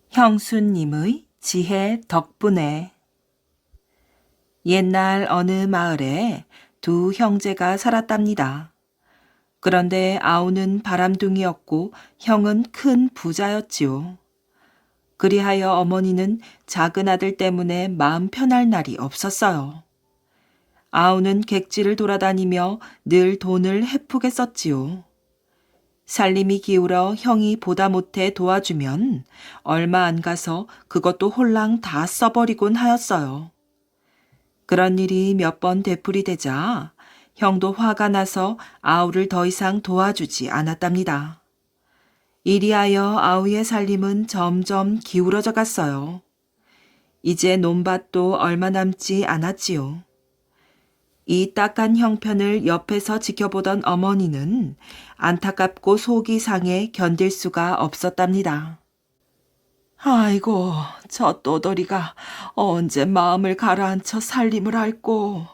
형수님의 지혜 덕분에. 옛날 어느 마을에 두 형제가 살았답니다. 그런데 아우는 바람둥이였고 형은 큰 부자였지요. 그리하여 어머니는 작은 아들 때문에 마음 편할 날이 없었어요. 아우는 객지를 돌아다니며 늘 돈을 헤프게 썼지요. 살림이 기울어 형이 보다 못해 도와주면 얼마 안 가서 그것도 홀랑 다 써버리곤 하였어요. 그런 일이 몇 번 되풀이되자 형도 화가 나서 아우를 더 이상 도와주지 않았답니다. 이리하여 아우의 살림은 점점 기울어져 갔어요. 이제 논밭도 얼마 남지 않았지요. 이 딱한 형편을 옆에서 지켜보던 어머니는 안타깝고 속이 상해 견딜 수가 없었답니다. 아이고, 저 또돌이가 언제 마음을 가라앉혀 살림을 할꼬.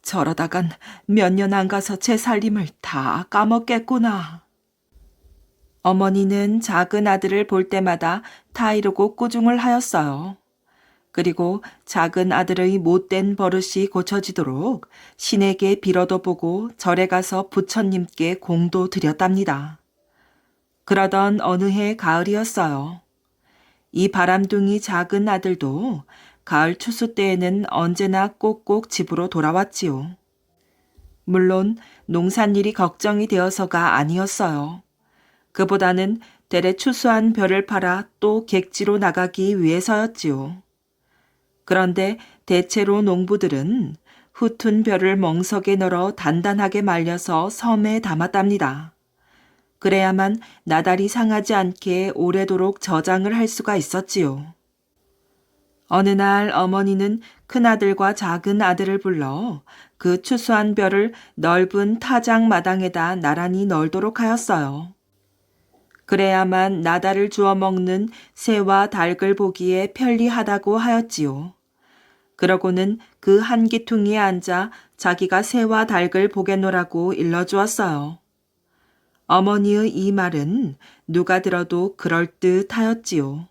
저러다간 몇 년 안 가서 제 살림을 다 까먹겠구나. 어머니는 작은 아들을 볼 때마다 타이르고 꾸중을 하였어요. 그리고 작은 아들의 못된 버릇이 고쳐지도록 신에게 빌어도 보고 절에 가서 부처님께 공도 드렸답니다. 그러던 어느 해 가을이었어요. 이 바람둥이 작은 아들도 가을 추수 때에는 언제나 꼭꼭 집으로 돌아왔지요. 물론 농산일이 걱정이 되어서가 아니었어요. 그보다는 대래 추수한 벼를 팔아 또 객지로 나가기 위해서였지요. 그런데 대체로 농부들은 훗은 벼를 멍석에 널어 단단하게 말려서 섬에 담았답니다. 그래야만 나달이 상하지 않게 오래도록 저장을 할 수가 있었지요. 어느 날 어머니는 큰아들과 작은 아들을 불러 그 추수한 벼를 넓은 타작 마당에다 나란히 널도록 하였어요. 그래야만 나달을 주워 먹는 새와 닭을 보기에 편리하다고 하였지요. 그러고는 그 한기퉁이에 앉아 자기가 새와 닭을 보겠노라고 일러주었어요. 어머니의 이 말은 누가 들어도 그럴듯하였지요.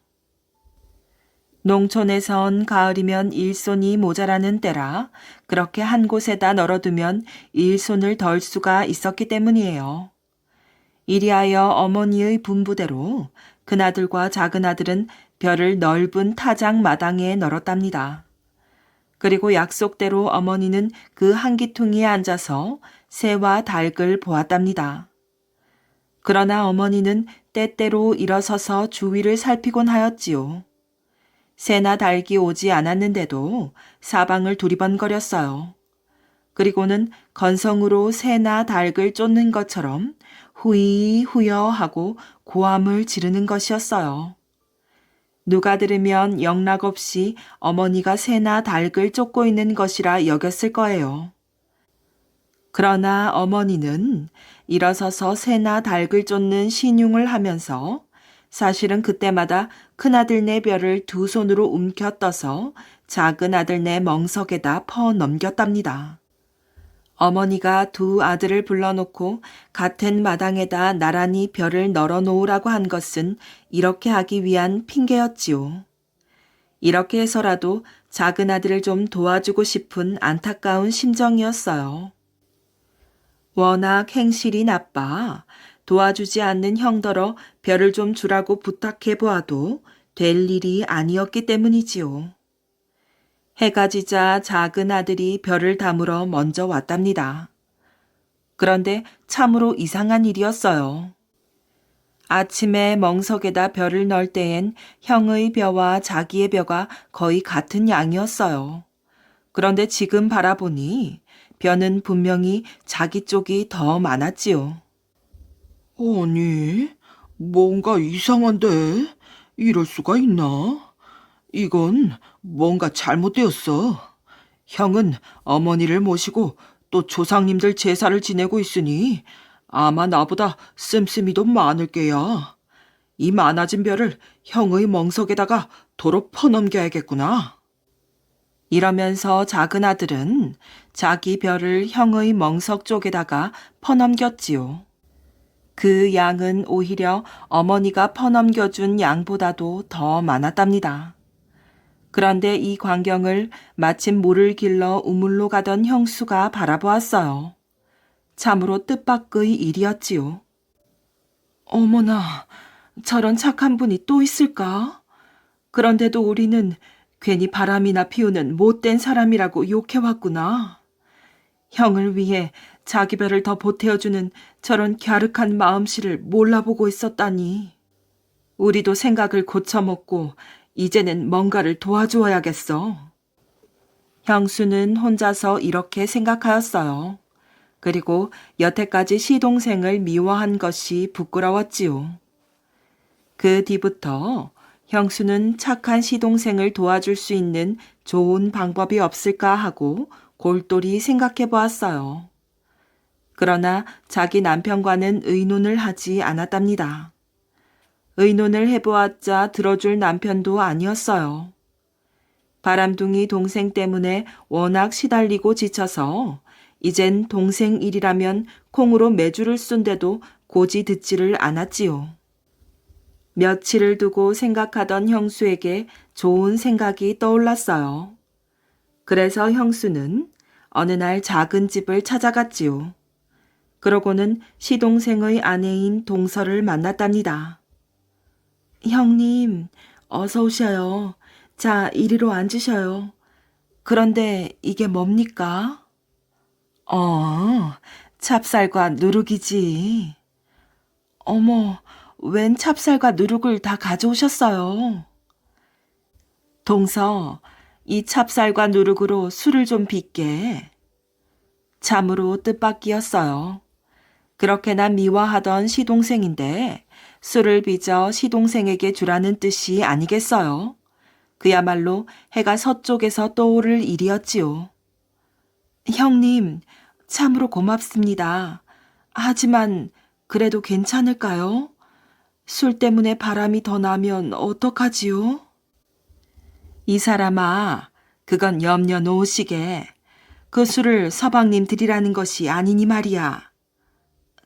농촌에선 가을이면 일손이 모자라는 때라 그렇게 한 곳에다 널어두면 일손을 덜 수가 있었기 때문이에요. 이리하여 어머니의 분부대로 큰아들과 작은아들은 벼를 넓은 타작 마당에 널었답니다. 그리고 약속대로 어머니는 그 한기퉁이에 앉아서 새와 닭을 보았답니다. 그러나 어머니는 때때로 일어서서 주위를 살피곤 하였지요. 새나 닭이 오지 않았는데도 사방을 두리번거렸어요. 그리고는 건성으로 새나 닭을 쫓는 것처럼 후이 후여 하고 고함을 지르는 것이었어요. 누가 들으면 영락없이 어머니가 새나 닭을 쫓고 있는 것이라 여겼을 거예요. 그러나 어머니는 일어서서 새나 닭을 쫓는 신용을 하면서 사실은 그때마다 큰아들네 벼를 두 손으로 움켜떠서 작은 아들네 멍석에다 퍼 넘겼답니다. 어머니가 두 아들을 불러놓고 같은 마당에다 나란히 벼를 널어 놓으라고 한 것은 이렇게 하기 위한 핑계였지요. 이렇게 해서라도 작은 아들을 좀 도와주고 싶은 안타까운 심정이었어요. 워낙 행실이 나빠 도와주지 않는 형더러 벼를 좀 주라고 부탁해 보아도 될 일이 아니었기 때문이지요. 해가 지자 작은 아들이 벼를 담으러 먼저 왔답니다. 그런데 참으로 이상한 일이었어요. 아침에 멍석에다 벼를 넣을 때엔 형의 벼와 자기의 벼가 거의 같은 양이었어요. 그런데 지금 바라보니 벼는 분명히 자기 쪽이 더 많았지요. 아니, 뭔가 이상한데? 이럴 수가 있나? 이건 뭔가 잘못되었어. 형은 어머니를 모시고 또 조상님들 제사를 지내고 있으니 아마 나보다 씀씀이도 많을 게야. 이 많아진 벼를 형의 멍석에다가 도로 퍼넘겨야겠구나. 이러면서 작은 아들은 자기 벼를 형의 멍석 쪽에다가 퍼넘겼지요. 그 양은 오히려 어머니가 퍼넘겨준 양보다도 더 많았답니다. 그런데 이 광경을 마침 물을 길러 우물로 가던 형수가 바라보았어요. 참으로 뜻밖의 일이었지요. 어머나, 저런 착한 분이 또 있을까? 그런데도 우리는 괜히 바람이나 피우는 못된 사람이라고 욕해왔구나. 형을 위해 자기 배를 더 보태어주는 저런 갸륵한 마음씨를 몰라보고 있었다니. 우리도 생각을 고쳐먹고 이제는 뭔가를 도와주어야겠어. 형수는 혼자서 이렇게 생각하였어요. 그리고 여태까지 시동생을 미워한 것이 부끄러웠지요. 그 뒤부터 형수는 착한 시동생을 도와줄 수 있는 좋은 방법이 없을까 하고 골똘히 생각해 보았어요. 그러나 자기 남편과는 의논을 하지 않았답니다. 의논을 해보았자 들어줄 남편도 아니었어요. 바람둥이 동생 때문에 워낙 시달리고 지쳐서 이젠 동생 일이라면 콩으로 매주를 쏜데도 고지 듣지를 않았지요. 며칠을 두고 생각하던 형수에게 좋은 생각이 떠올랐어요. 그래서 형수는 어느 날 작은 집을 찾아갔지요. 그러고는 시동생의 아내인 동서를 만났답니다. 형님, 어서 오셔요. 자, 이리로 앉으셔요. 그런데 이게 뭡니까? 찹쌀과 누룩이지. 어머, 웬 찹쌀과 누룩을 다 가져오셨어요? 동서, 이 찹쌀과 누룩으로 술을 좀 빚게. 참으로 뜻밖이었어요. 그렇게나 미워하던 시동생인데 술을 빚어 시동생에게 주라는 뜻이 아니겠어요? 그야말로 해가 서쪽에서 떠오를 일이었지요. 형님, 참으로 고맙습니다. 하지만 그래도 괜찮을까요? 술 때문에 바람이 더 나면 어떡하지요? 이 사람아, 그건 염려 놓으시게. 그 술을 서방님 드리라는 것이 아니니 말이야.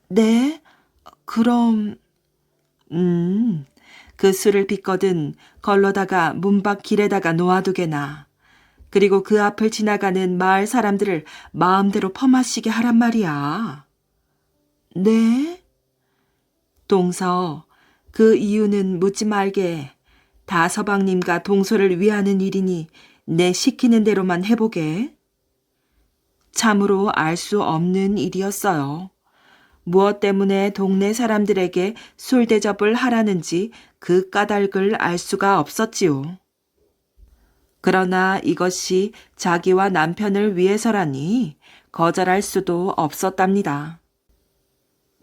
네? 그럼... 그 술을 빚거든 걸러다가 문 밖 길에다가 놓아두게나. 그리고 그 앞을 지나가는 마을 사람들을 마음대로 퍼마시게 하란 말이야. 네? 동서, 그 이유는 묻지 말게. 다 서방님과 동서를 위하는 일이니 내 시키는 대로만 해보게. 참으로 알 수 없는 일이었어요. 무엇 때문에 동네 사람들에게 술 대접을 하라는지 그 까닭을 알 수가 없었지요. 그러나 이것이 자기와 남편을 위해서라니 거절할 수도 없었답니다.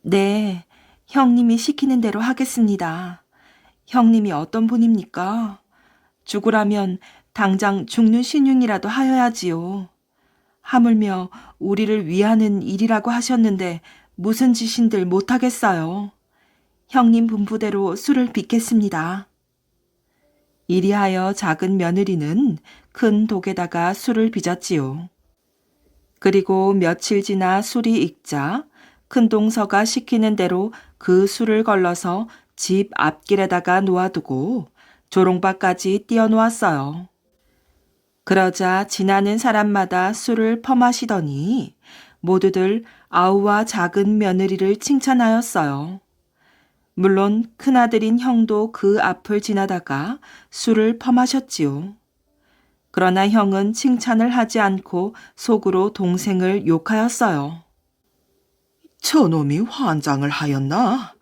네, 형님이 시키는 대로 하겠습니다. 형님이 어떤 분입니까? 죽으라면 당장 죽는 신용이라도 하여야지요. 하물며 우리를 위하는 일이라고 하셨는데 무슨 짓인들 못하겠어요. 형님 분부대로 술을 빚겠습니다. 이리하여 작은 며느리는 큰 독에다가 술을 빚었지요. 그리고 며칠 지나 술이 익자 큰 동서가 시키는 대로 그 술을 걸러서 집 앞길에다가 놓아두고 조롱밭까지 띄워놓았어요. 그러자 지나는 사람마다 술을 퍼마시더니 모두들 아우와 작은 며느리를 칭찬하였어요. 물론 큰아들인 형도 그 앞을 지나다가 술을 퍼마셨지요. 그러나 형은 칭찬을 하지 않고 속으로 동생을 욕하였어요. 저놈이 환장을 하였나?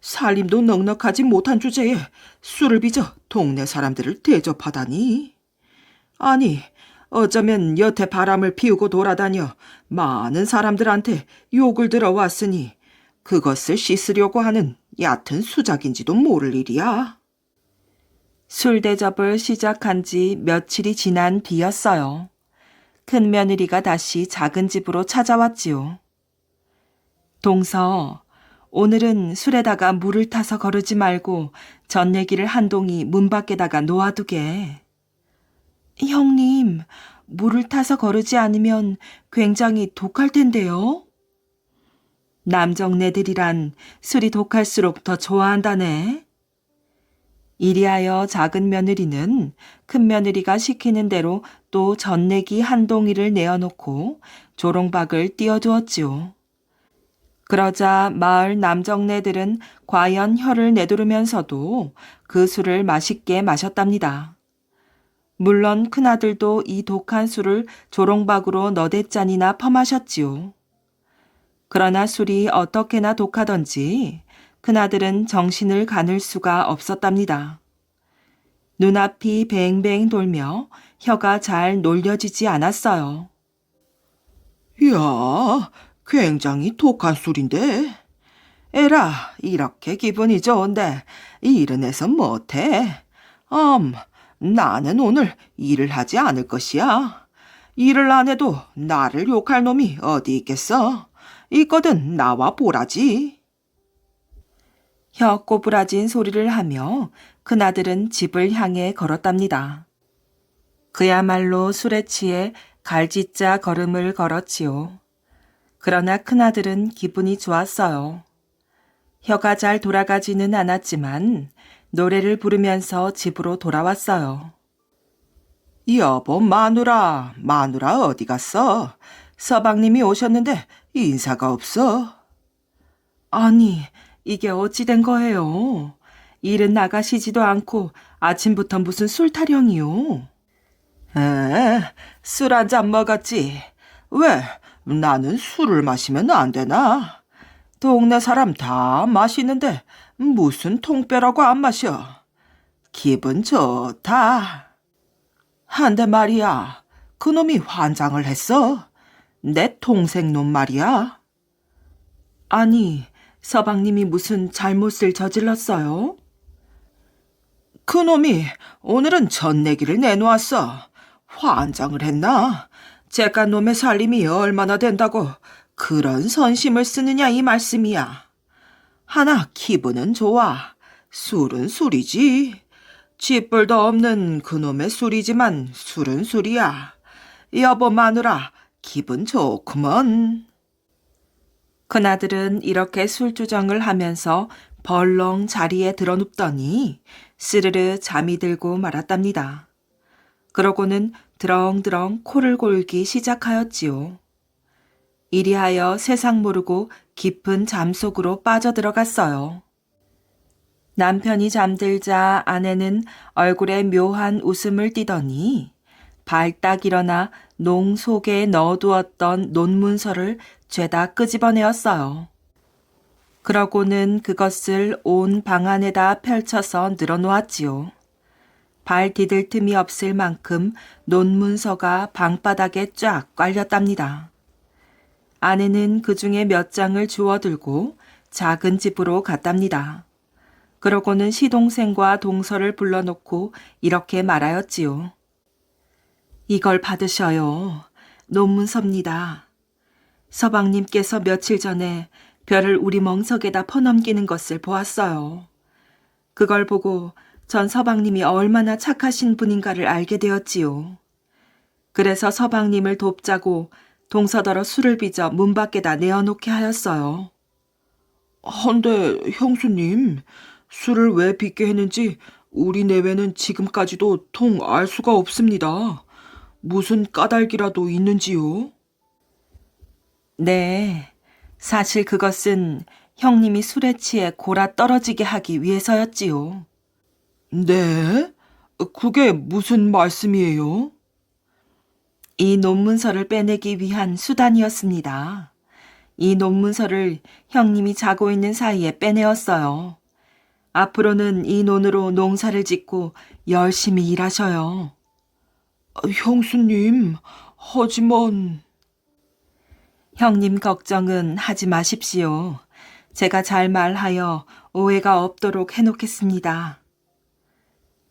살림도 넉넉하지 못한 주제에 술을 빚어 동네 사람들을 대접하다니. 아니, 어쩌면 여태 바람을 피우고 돌아다녀 많은 사람들한테 욕을 들어왔으니 그것을 씻으려고 하는 얕은 수작인지도 모를 일이야. 술 대접을 시작한 지 며칠이 지난 뒤였어요. 큰 며느리가 다시 작은 집으로 찾아왔지요. 동서, 오늘은 술에다가 물을 타서 거르지 말고 전내기를 한 동이 문 밖에다가 놓아두게. 형님, 물을 타서 거르지 않으면 굉장히 독할 텐데요. 남정네들이란 술이 독할수록 더 좋아한다네. 이리하여 작은 며느리는 큰 며느리가 시키는 대로 또 전내기 한 동이를 내어놓고 조롱박을 띄워두었지요. 그러자 마을 남정네들은 과연 혀를 내두르면서도 그 술을 맛있게 마셨답니다. 물론 큰아들도 이 독한 술을 조롱박으로 너댓 잔이나 퍼마셨지요. 그러나 술이 어떻게나 독하던지 큰아들은 정신을 가눌 수가 없었답니다. 눈앞이 뱅뱅 돌며 혀가 잘 놀려지지 않았어요. 이야, 굉장히 독한 술인데. 에라, 이렇게 기분이 좋은데 일은 해서 못해. 나는 오늘 일을 하지 않을 것이야. 일을 안 해도 나를 욕할 놈이 어디 있겠어. 있거든 나와 보라지. 혀 꼬부라진 소리를 하며 큰아들은 집을 향해 걸었답니다. 그야말로 술에 취해 갈짓자 걸음을 걸었지요. 그러나 큰아들은 기분이 좋았어요. 혀가 잘 돌아가지는 않았지만 노래를 부르면서 집으로 돌아왔어요. 여보, 마누라 어디 갔어? 서방님이 오셨는데 인사가 없어. 아니, 이게 어찌 된 거예요? 일은 나가시지도 않고 아침부터 무슨 술 타령이요? 술 한 잔 먹었지. 왜? 나는 술을 마시면 안 되나? 동네 사람 다 마시는데 무슨 통뼈라고 안 마셔? 기분 좋다. 한데 말이야, 그놈이 환장을 했어. 내 동생 놈 말이야. 아니, 서방님이 무슨 잘못을 저질렀어요? 그놈이 오늘은 전내기를 내놓았어. 환장을 했나? 제가 놈의 살림이 얼마나 된다고 그런 선심을 쓰느냐 이 말씀이야. 하나 기분은 좋아. 술은 술이지. 쥐뿔도 없는 그놈의 술이지만 술은 술이야. 여보 마누라 기분 좋구먼. 큰아들은 이렇게 술주정을 하면서 벌렁 자리에 드러눕더니 스르르 잠이 들고 말았답니다. 그러고는 드렁드렁 코를 골기 시작하였지요. 이리하여 세상 모르고 깊은 잠 속으로 빠져들어갔어요. 남편이 잠들자 아내는 얼굴에 묘한 웃음을 띠더니 발딱 일어나 농 속에 넣어두었던 논문서를 죄다 끄집어내었어요. 그러고는 그것을 온 방 안에다 펼쳐서 늘어놓았지요. 발 디딜 틈이 없을 만큼 논문서가 방바닥에 쫙 깔렸답니다. 아내는 그 중에 몇 장을 주워들고 작은 집으로 갔답니다. 그러고는 시동생과 동서를 불러놓고 이렇게 말하였지요. 이걸 받으셔요. 논문서입니다. 서방님께서 며칠 전에 별을 우리 멍석에다 퍼넘기는 것을 보았어요. 그걸 보고 전 서방님이 얼마나 착하신 분인가를 알게 되었지요. 그래서 서방님을 돕자고 동서더러 술을 빚어 문 밖에다 내어놓게 하였어요. 헌데 형수님, 술을 왜 빚게 했는지 우리 내외는 지금까지도 통 알 수가 없습니다. 무슨 까닭이라도 있는지요? 네, 사실 그것은 형님이 술에 취해 골아 떨어지게 하기 위해서였지요. 네? 그게 무슨 말씀이에요? 이 논문서를 빼내기 위한 수단이었습니다. 이 논문서를 형님이 자고 있는 사이에 빼내었어요. 앞으로는 이 논으로 농사를 짓고 열심히 일하셔요. 형수님, 하지만... 형님 걱정은 하지 마십시오. 제가 잘 말하여 오해가 없도록 해놓겠습니다.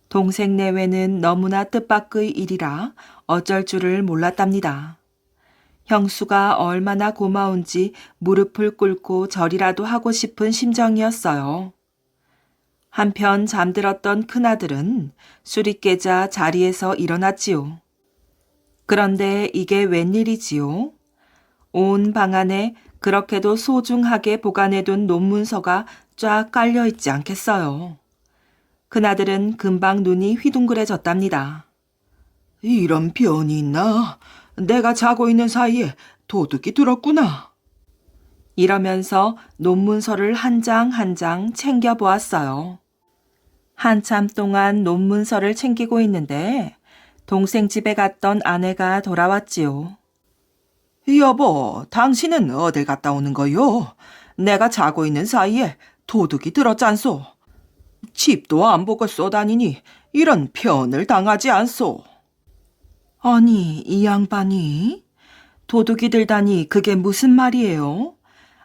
동생 내외는 너무나 뜻밖의 일이라 어쩔 줄을 몰랐답니다. 형수가 얼마나 고마운지 무릎을 꿇고 절이라도 하고 싶은 심정이었어요. 한편 잠들었던 큰아들은 술이 깨자 자리에서 일어났지요. 그런데 이게 웬일이지요? 온 방 안에 그렇게도 소중하게 보관해둔 논문서가 쫙 깔려있지 않겠어요. 그나들은 금방 눈이 휘둥그레졌답니다. 이런 변이 있나? 내가 자고 있는 사이에 도둑이 들었구나. 이러면서 논문서를 한 장 한 장 챙겨보았어요. 한참 동안 논문서를 챙기고 있는데 동생 집에 갔던 아내가 돌아왔지요. 여보, 당신은 어딜 갔다 오는 거요? 내가 자고 있는 사이에 도둑이 들었잖소. 집도 안 보고 쏘다니니 이런 편을 당하지 않소. 아니, 이 양반이? 도둑이 들다니 그게 무슨 말이에요?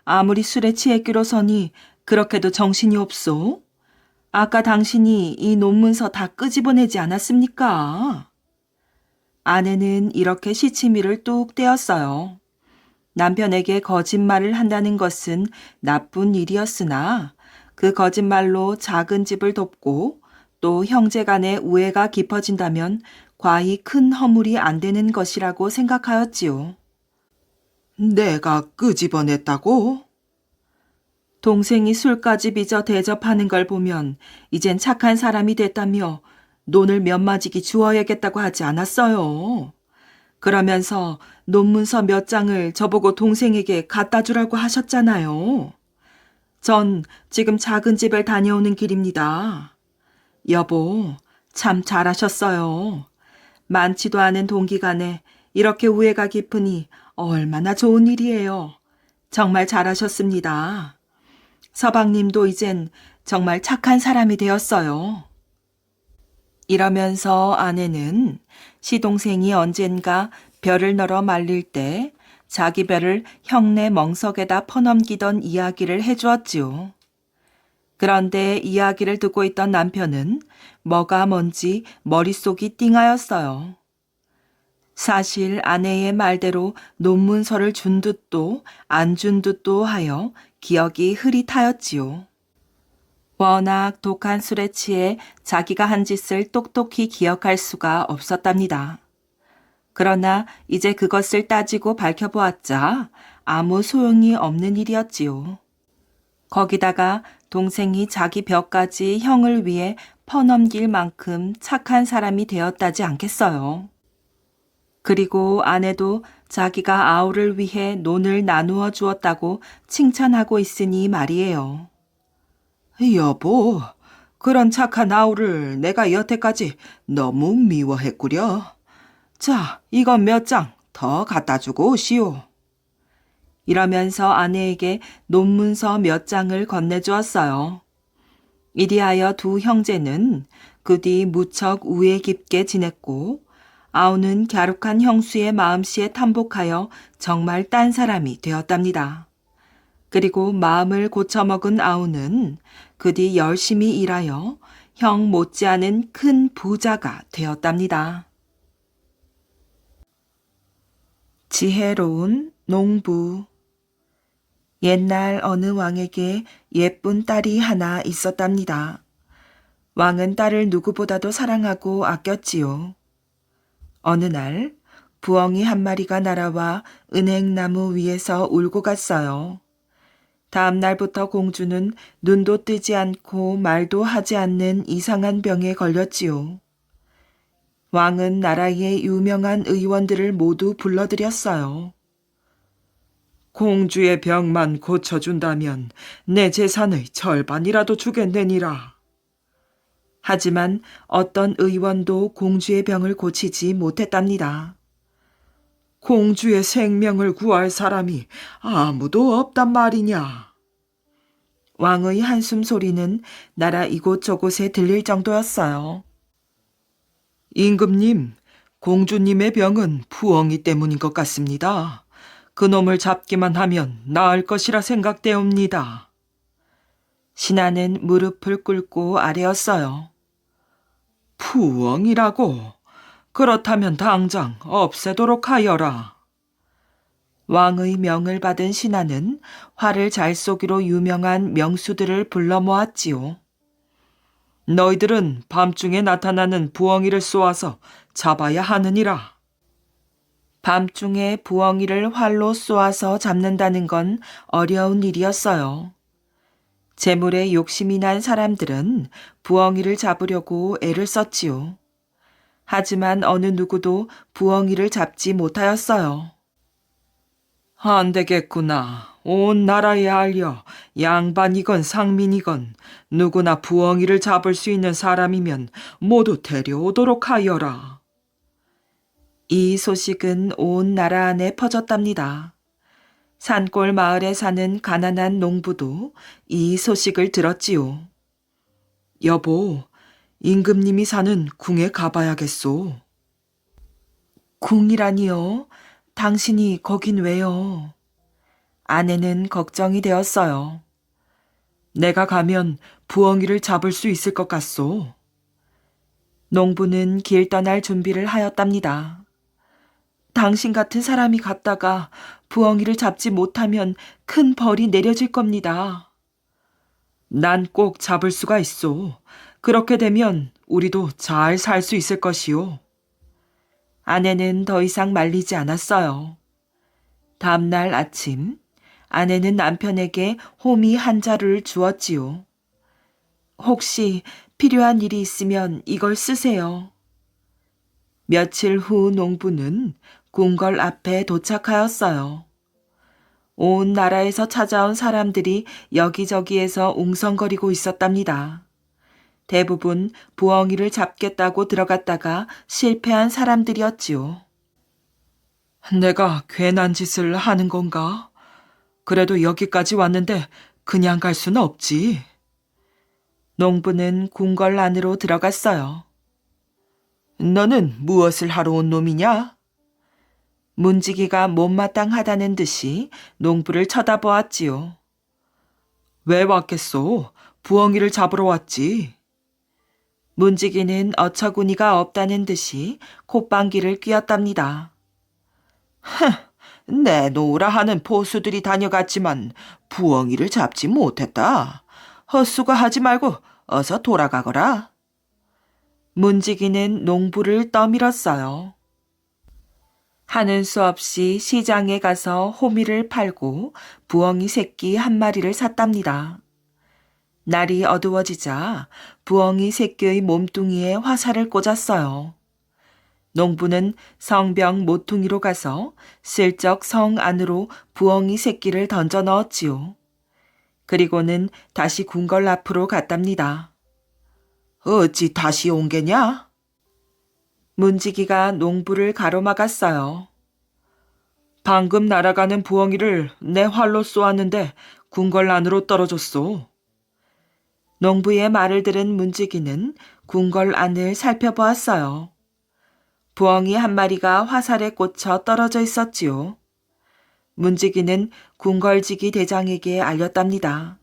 아무리 술에 취해 끼로서니 그렇게도 정신이 없소? 아까 당신이 이 논문서 다 끄집어내지 않았습니까? 아내는 이렇게 시치미를 뚝 떼었어요. 남편에게 거짓말을 한다는 것은 나쁜 일이었으나 그 거짓말로 작은 집을 돕고 또 형제 간의 우애가 깊어진다면 과히 큰 허물이 안 되는 것이라고 생각하였지요. 내가 끄집어냈다고? 동생이 술까지 빚어 대접하는 걸 보면 이젠 착한 사람이 됐다며 논을 몇 마지기 주어야겠다고 하지 않았어요. 그러면서 논문서 몇 장을 저보고 동생에게 갖다 주라고 하셨잖아요. 전 지금 작은 집을 다녀오는 길입니다. 여보, 참 잘하셨어요. 많지도 않은 동기간에 이렇게 우애가 깊으니 얼마나 좋은 일이에요. 정말 잘하셨습니다. 서방님도 이젠 정말 착한 사람이 되었어요. 이러면서 아내는 시동생이 언젠가 벼를 널어 말릴 때 자기 벼를 형네 멍석에다 퍼넘기던 이야기를 해주었지요. 그런데 이야기를 듣고 있던 남편은 뭐가 뭔지 머릿속이 띵하였어요. 사실 아내의 말대로 논문서를 준 듯도 안 준 듯도 하여 기억이 흐릿하였지요. 워낙 독한 술에 취해 자기가 한 짓을 똑똑히 기억할 수가 없었답니다. 그러나 이제 그것을 따지고 밝혀보았자 아무 소용이 없는 일이었지요. 거기다가 동생이 자기 벼까지 형을 위해 퍼넘길 만큼 착한 사람이 되었다지 않겠어요. 그리고 아내도 자기가 아우를 위해 논을 나누어 주었다고 칭찬하고 있으니 말이에요. 여보, 그런 착한 아우를 내가 여태까지 너무 미워했구려. 자, 이건 몇 장 더 갖다 주고 오시오. 이러면서 아내에게 논문서 몇 장을 건네주었어요. 이리하여 두 형제는 그 뒤 무척 우애 깊게 지냈고 아우는 갸륵한 형수의 마음씨에 탐복하여 정말 딴 사람이 되었답니다. 그리고 마음을 고쳐먹은 아우는 그 뒤 열심히 일하여 형 못지않은 큰 부자가 되었답니다. 지혜로운 농부. 옛날 어느 왕에게 예쁜 딸이 하나 있었답니다. 왕은 딸을 누구보다도 사랑하고 아꼈지요. 어느 날 부엉이 한 마리가 날아와 은행나무 위에서 울고 갔어요. 다음 날부터 공주는 눈도 뜨지 않고 말도 하지 않는 이상한 병에 걸렸지요. 왕은 나라의 유명한 의원들을 모두 불러들였어요. 공주의 병만 고쳐준다면 내 재산의 절반이라도 주겠느니라. 하지만 어떤 의원도 공주의 병을 고치지 못했답니다. 공주의 생명을 구할 사람이 아무도 없단 말이냐. 왕의 한숨 소리는 나라 이곳저곳에 들릴 정도였어요. 임금님, 공주님의 병은 부엉이 때문인 것 같습니다. 그놈을 잡기만 하면 나을 것이라 생각되옵니다. 신하는 무릎을 꿇고 아뢰었어요. 부엉이라고? 그렇다면 당장 없애도록 하여라. 왕의 명을 받은 신하는 활을 잘 쏘기로 유명한 명수들을 불러 모았지요. 너희들은 밤중에 나타나는 부엉이를 쏘아서 잡아야 하느니라. 밤중에 부엉이를 활로 쏘아서 잡는다는 건 어려운 일이었어요. 재물에 욕심이 난 사람들은 부엉이를 잡으려고 애를 썼지요. 하지만 어느 누구도 부엉이를 잡지 못하였어요. 안 되겠구나. 온 나라에 알려 양반이건 상민이건 누구나 부엉이를 잡을 수 있는 사람이면 모두 데려오도록 하여라. 이 소식은 온 나라 안에 퍼졌답니다. 산골 마을에 사는 가난한 농부도 이 소식을 들었지요. 여보, 임금님이 사는 궁에 가봐야겠소. 궁이라니요? 당신이 거긴 왜요? 아내는 걱정이 되었어요. 내가 가면 부엉이를 잡을 수 있을 것 같소. 농부는 길 떠날 준비를 하였답니다. 당신 같은 사람이 갔다가 부엉이를 잡지 못하면 큰 벌이 내려질 겁니다. 난 꼭 잡을 수가 있소. 그렇게 되면 우리도 잘 살 수 있을 것이오. 아내는 더 이상 말리지 않았어요. 다음날 아침, 아내는 남편에게 호미 한 자루를 주었지요. 혹시 필요한 일이 있으면 이걸 쓰세요. 며칠 후 농부는 궁궐 앞에 도착하였어요. 온 나라에서 찾아온 사람들이 여기저기에서 웅성거리고 있었답니다. 대부분 부엉이를 잡겠다고 들어갔다가 실패한 사람들이었지요. 내가 괜한 짓을 하는 건가? 그래도 여기까지 왔는데 그냥 갈 수는 없지. 농부는 궁궐 안으로 들어갔어요. 너는 무엇을 하러 온 놈이냐? 문지기가 못마땅하다는 듯이 농부를 쳐다보았지요. 왜 왔겠소? 부엉이를 잡으러 왔지. 문지기는 어처구니가 없다는 듯이 콧방귀를 뀌었답니다. 내놓으라 하는 포수들이 다녀갔지만 부엉이를 잡지 못했다. 헛수고 하지 말고 어서 돌아가거라. 문지기는 농부를 떠밀었어요. 하는 수 없이 시장에 가서 호미를 팔고 부엉이 새끼 한 마리를 샀답니다. 날이 어두워지자 부엉이 새끼의 몸뚱이에 화살을 꽂았어요. 농부는 성벽 모퉁이로 가서 슬쩍 성 안으로 부엉이 새끼를 던져 넣었지요. 그리고는 다시 궁궐 앞으로 갔답니다. 어찌 다시 온 게냐? 문지기가 농부를 가로막았어요. 방금 날아가는 부엉이를 내 활로 쏘았는데 궁궐 안으로 떨어졌소. 농부의 말을 들은 문지기는 궁궐 안을 살펴보았어요. 부엉이 한 마리가 화살에 꽂혀 떨어져 있었지요. 문지기는 궁궐지기 대장에게 알렸답니다.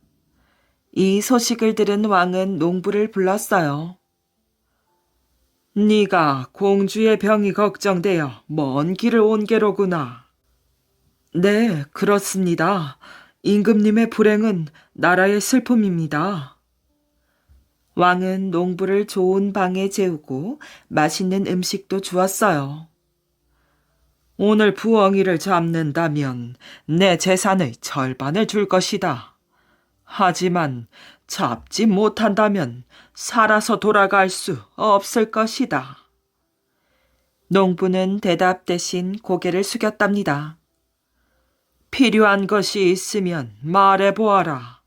이 소식을 들은 왕은 농부를 불렀어요. 네가 공주의 병이 걱정되어 먼 길을 온 게로구나. 네, 그렇습니다. 임금님의 불행은 나라의 슬픔입니다. 왕은 농부를 좋은 방에 재우고 맛있는 음식도 주었어요. 오늘 부엉이를 잡는다면 내 재산의 절반을 줄 것이다. 하지만 잡지 못한다면 살아서 돌아갈 수 없을 것이다. 농부는 대답 대신 고개를 숙였답니다. 필요한 것이 있으면 말해보아라.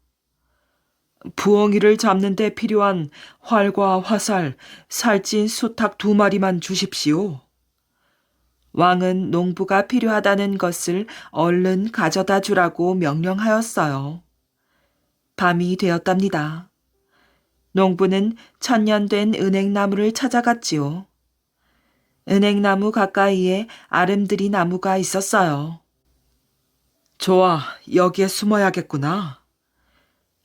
부엉이를 잡는 데 필요한 활과 화살, 살찐 수탉 2마리만 주십시오. 왕은 농부가 필요하다는 것을 얼른 가져다 주라고 명령하였어요. 밤이 되었답니다. 농부는 천년된 은행나무를 찾아갔지요. 은행나무 가까이에 아름드리 나무가 있었어요. 좋아, 여기에 숨어야겠구나.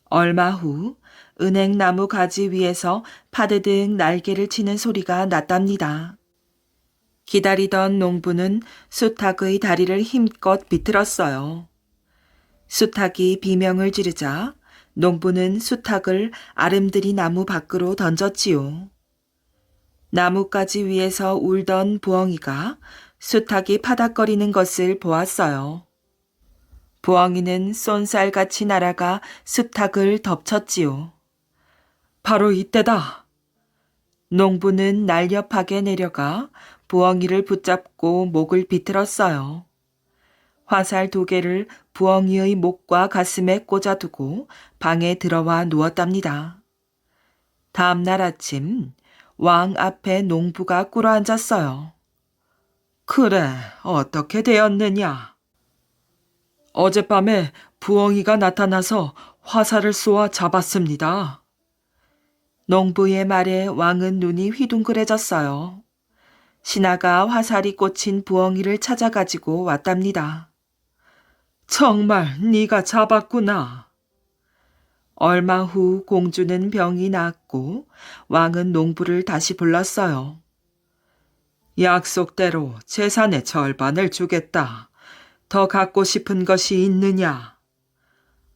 얼마 후 은행나무 가지 위에서 파드득 날개를 치는 소리가 났답니다. 기다리던 농부는 수탉의 다리를 힘껏 비틀었어요. 수탉이 비명을 지르자 농부는 수탉을 아름드리 나무 밖으로 던졌지요. 나뭇가지 위에서 울던 부엉이가 수탉이 파닥거리는 것을 보았어요. 부엉이는 쏜살같이 날아가 수탉을 덮쳤지요. 바로 이때다. 농부는 날렵하게 내려가 부엉이를 붙잡고 목을 비틀었어요. 화살 2개를 부엉이의 목과 가슴에 꽂아두고 방에 들어와 누웠답니다. 다음 날 아침 왕 앞에 농부가 꿇어앉았어요. 그래, 어떻게 되었느냐? 어젯밤에 부엉이가 나타나서 화살을 쏘아 잡았습니다. 농부의 말에 왕은 눈이 휘둥그레졌어요. 신하가 화살이 꽂힌 부엉이를 찾아가지고 왔답니다. 정말 네가 잡았구나. 얼마 후 공주는 병이 나았고 왕은 농부를 다시 불렀어요. 약속대로 재산의 절반을 주겠다. 더 갖고 싶은 것이 있느냐?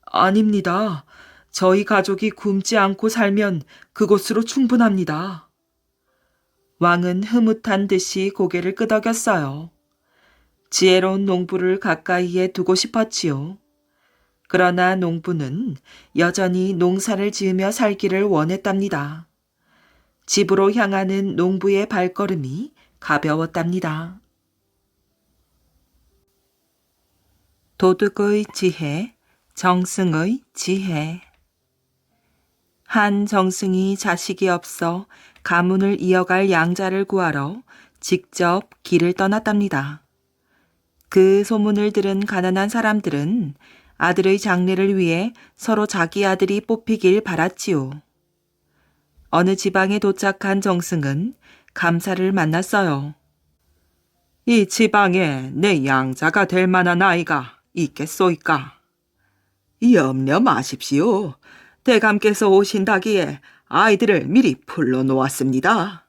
아닙니다. 저희 가족이 굶지 않고 살면 그것으로 충분합니다. 왕은 흐뭇한 듯이 고개를 끄덕였어요. 지혜로운 농부를 가까이에 두고 싶었지요. 그러나 농부는 여전히 농사를 지으며 살기를 원했답니다. 집으로 향하는 농부의 발걸음이 가벼웠답니다. 도둑의 지혜, 정승의 지혜. 한 정승이 자식이 없어 가문을 이어갈 양자를 구하러 직접 길을 떠났답니다. 그 소문을 들은 가난한 사람들은 아들의 장례를 위해 서로 자기 아들이 뽑히길 바랐지요. 어느 지방에 도착한 정승은 감사를 만났어요. 이 지방에 내 양자가 될 만한 아이가 있겠소이까? 염려 마십시오. 대감께서 오신다기에 아이들을 미리 불러놓았습니다.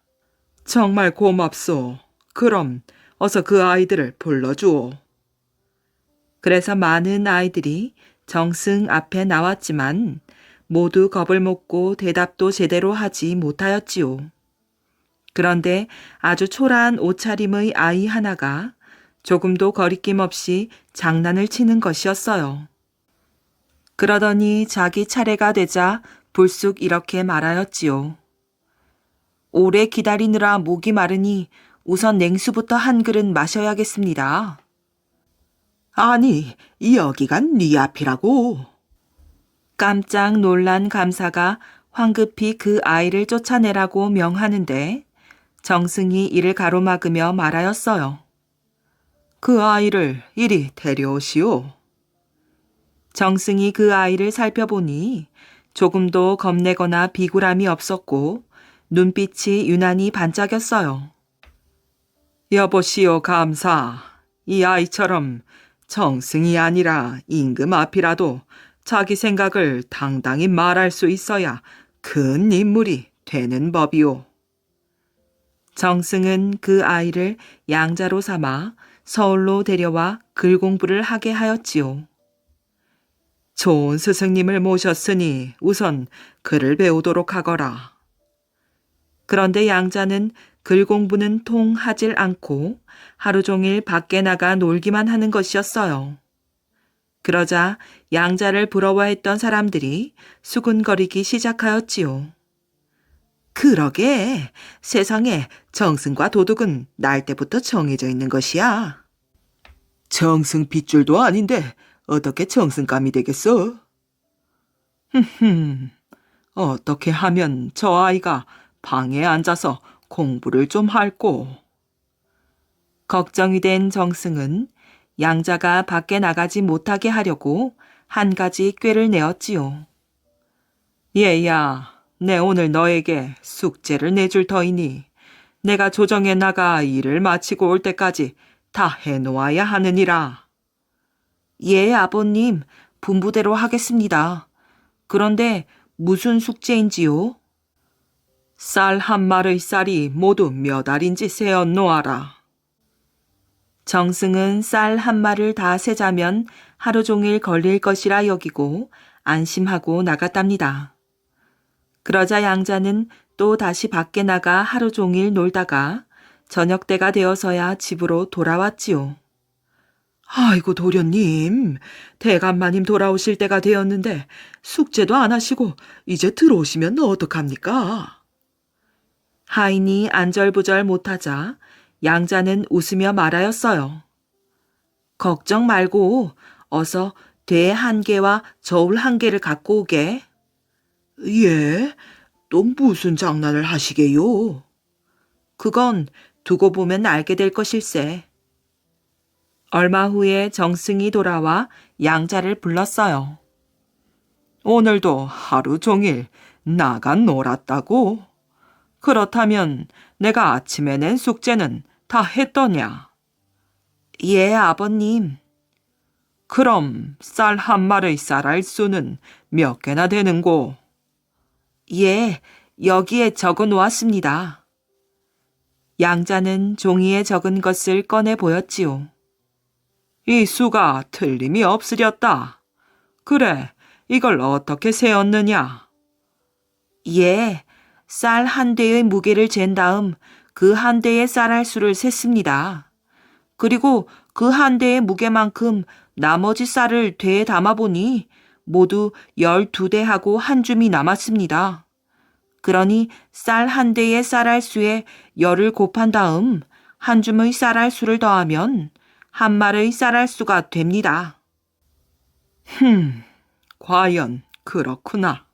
정말 고맙소. 그럼 어서 그 아이들을 불러주오. 그래서 많은 아이들이 정승 앞에 나왔지만 모두 겁을 먹고 대답도 제대로 하지 못하였지요. 그런데 아주 초라한 옷차림의 아이 하나가 조금도 거리낌 없이 장난을 치는 것이었어요. 그러더니 자기 차례가 되자 불쑥 이렇게 말하였지요. 오래 기다리느라 목이 마르니 우선 냉수부터 한 그릇 마셔야겠습니다. 아니, 여기가 네 앞이라고. 깜짝 놀란 감사가 황급히 그 아이를 쫓아내라고 명하는데 정승이 이를 가로막으며 말하였어요. 그 아이를 이리 데려오시오. 정승이 그 아이를 살펴보니 조금도 겁내거나 비굴함이 없었고 눈빛이 유난히 반짝였어요. 여보시오 감사, 이 아이처럼 정승이 아니라 임금 앞이라도 자기 생각을 당당히 말할 수 있어야 큰 인물이 되는 법이오. 정승은 그 아이를 양자로 삼아 서울로 데려와 글 공부를 하게 하였지요. 좋은 스승님을 모셨으니 우선 글을 배우도록 하거라. 그런데 양자는 글 공부는 통 하질 않고 하루 종일 밖에 나가 놀기만 하는 것이었어요. 그러자 양자를 부러워했던 사람들이 수군거리기 시작하였지요. 그러게, 세상에 정승과 도둑은 날 때부터 정해져 있는 것이야. 정승 빗줄도 아닌데 어떻게 정승감이 되겠어? 어떻게 하면 저 아이가 방에 앉아서 공부를 좀 할꼬. 걱정이 된 정승은 양자가 밖에 나가지 못하게 하려고 한 가지 꾀를 내었지요. 얘야, 내 오늘 너에게 숙제를 내줄 터이니 내가 조정에 나가 일을 마치고 올 때까지 다 해놓아야 하느니라. 예, 아버님, 분부대로 하겠습니다. 그런데 무슨 숙제인지요? 쌀 한 말의 쌀이 모두 몇 알인지 세어 놓아라. 정승은 쌀 한 말을 다 세자면 하루 종일 걸릴 것이라 여기고 안심하고 나갔답니다. 그러자 양자는 또 다시 밖에 나가 하루 종일 놀다가 저녁 때가 되어서야 집으로 돌아왔지요. 아이고, 도련님. 대감마님 돌아오실 때가 되었는데 숙제도 안 하시고 이제 들어오시면 어떡합니까? 하인이 안절부절 못하자 양자는 웃으며 말하였어요. 걱정 말고 어서 대 한 개와 저울 한 개를 갖고 오게. 예? 또 무슨 장난을 하시게요? 그건 두고 보면 알게 될 것일세. 얼마 후에 정승이 돌아와 양자를 불렀어요. 오늘도 하루 종일 나가 놀았다고? 그렇다면 내가 아침에 낸 숙제는 다 했더냐? 예, 아버님. 그럼 쌀 한 마리의 쌀알 수는 몇 개나 되는고? 예, 여기에 적어 놓았습니다. 양자는 종이에 적은 것을 꺼내 보였지요. 이 수가 틀림이 없으렸다. 그래, 이걸 어떻게 세었느냐? 예, 쌀 한 대의 무게를 잰 다음 그 한 대의 쌀알 수를 셌습니다. 그리고 그 한 대의 무게만큼 나머지 쌀을 되에 담아보니 모두 12대하고 한 줌이 남았습니다. 그러니 쌀 한 대의 쌀알 수에 열을 곱한 다음 한 줌의 쌀알 수를 더하면 한 말의 쌀알 수가 됩니다. 과연 그렇구나.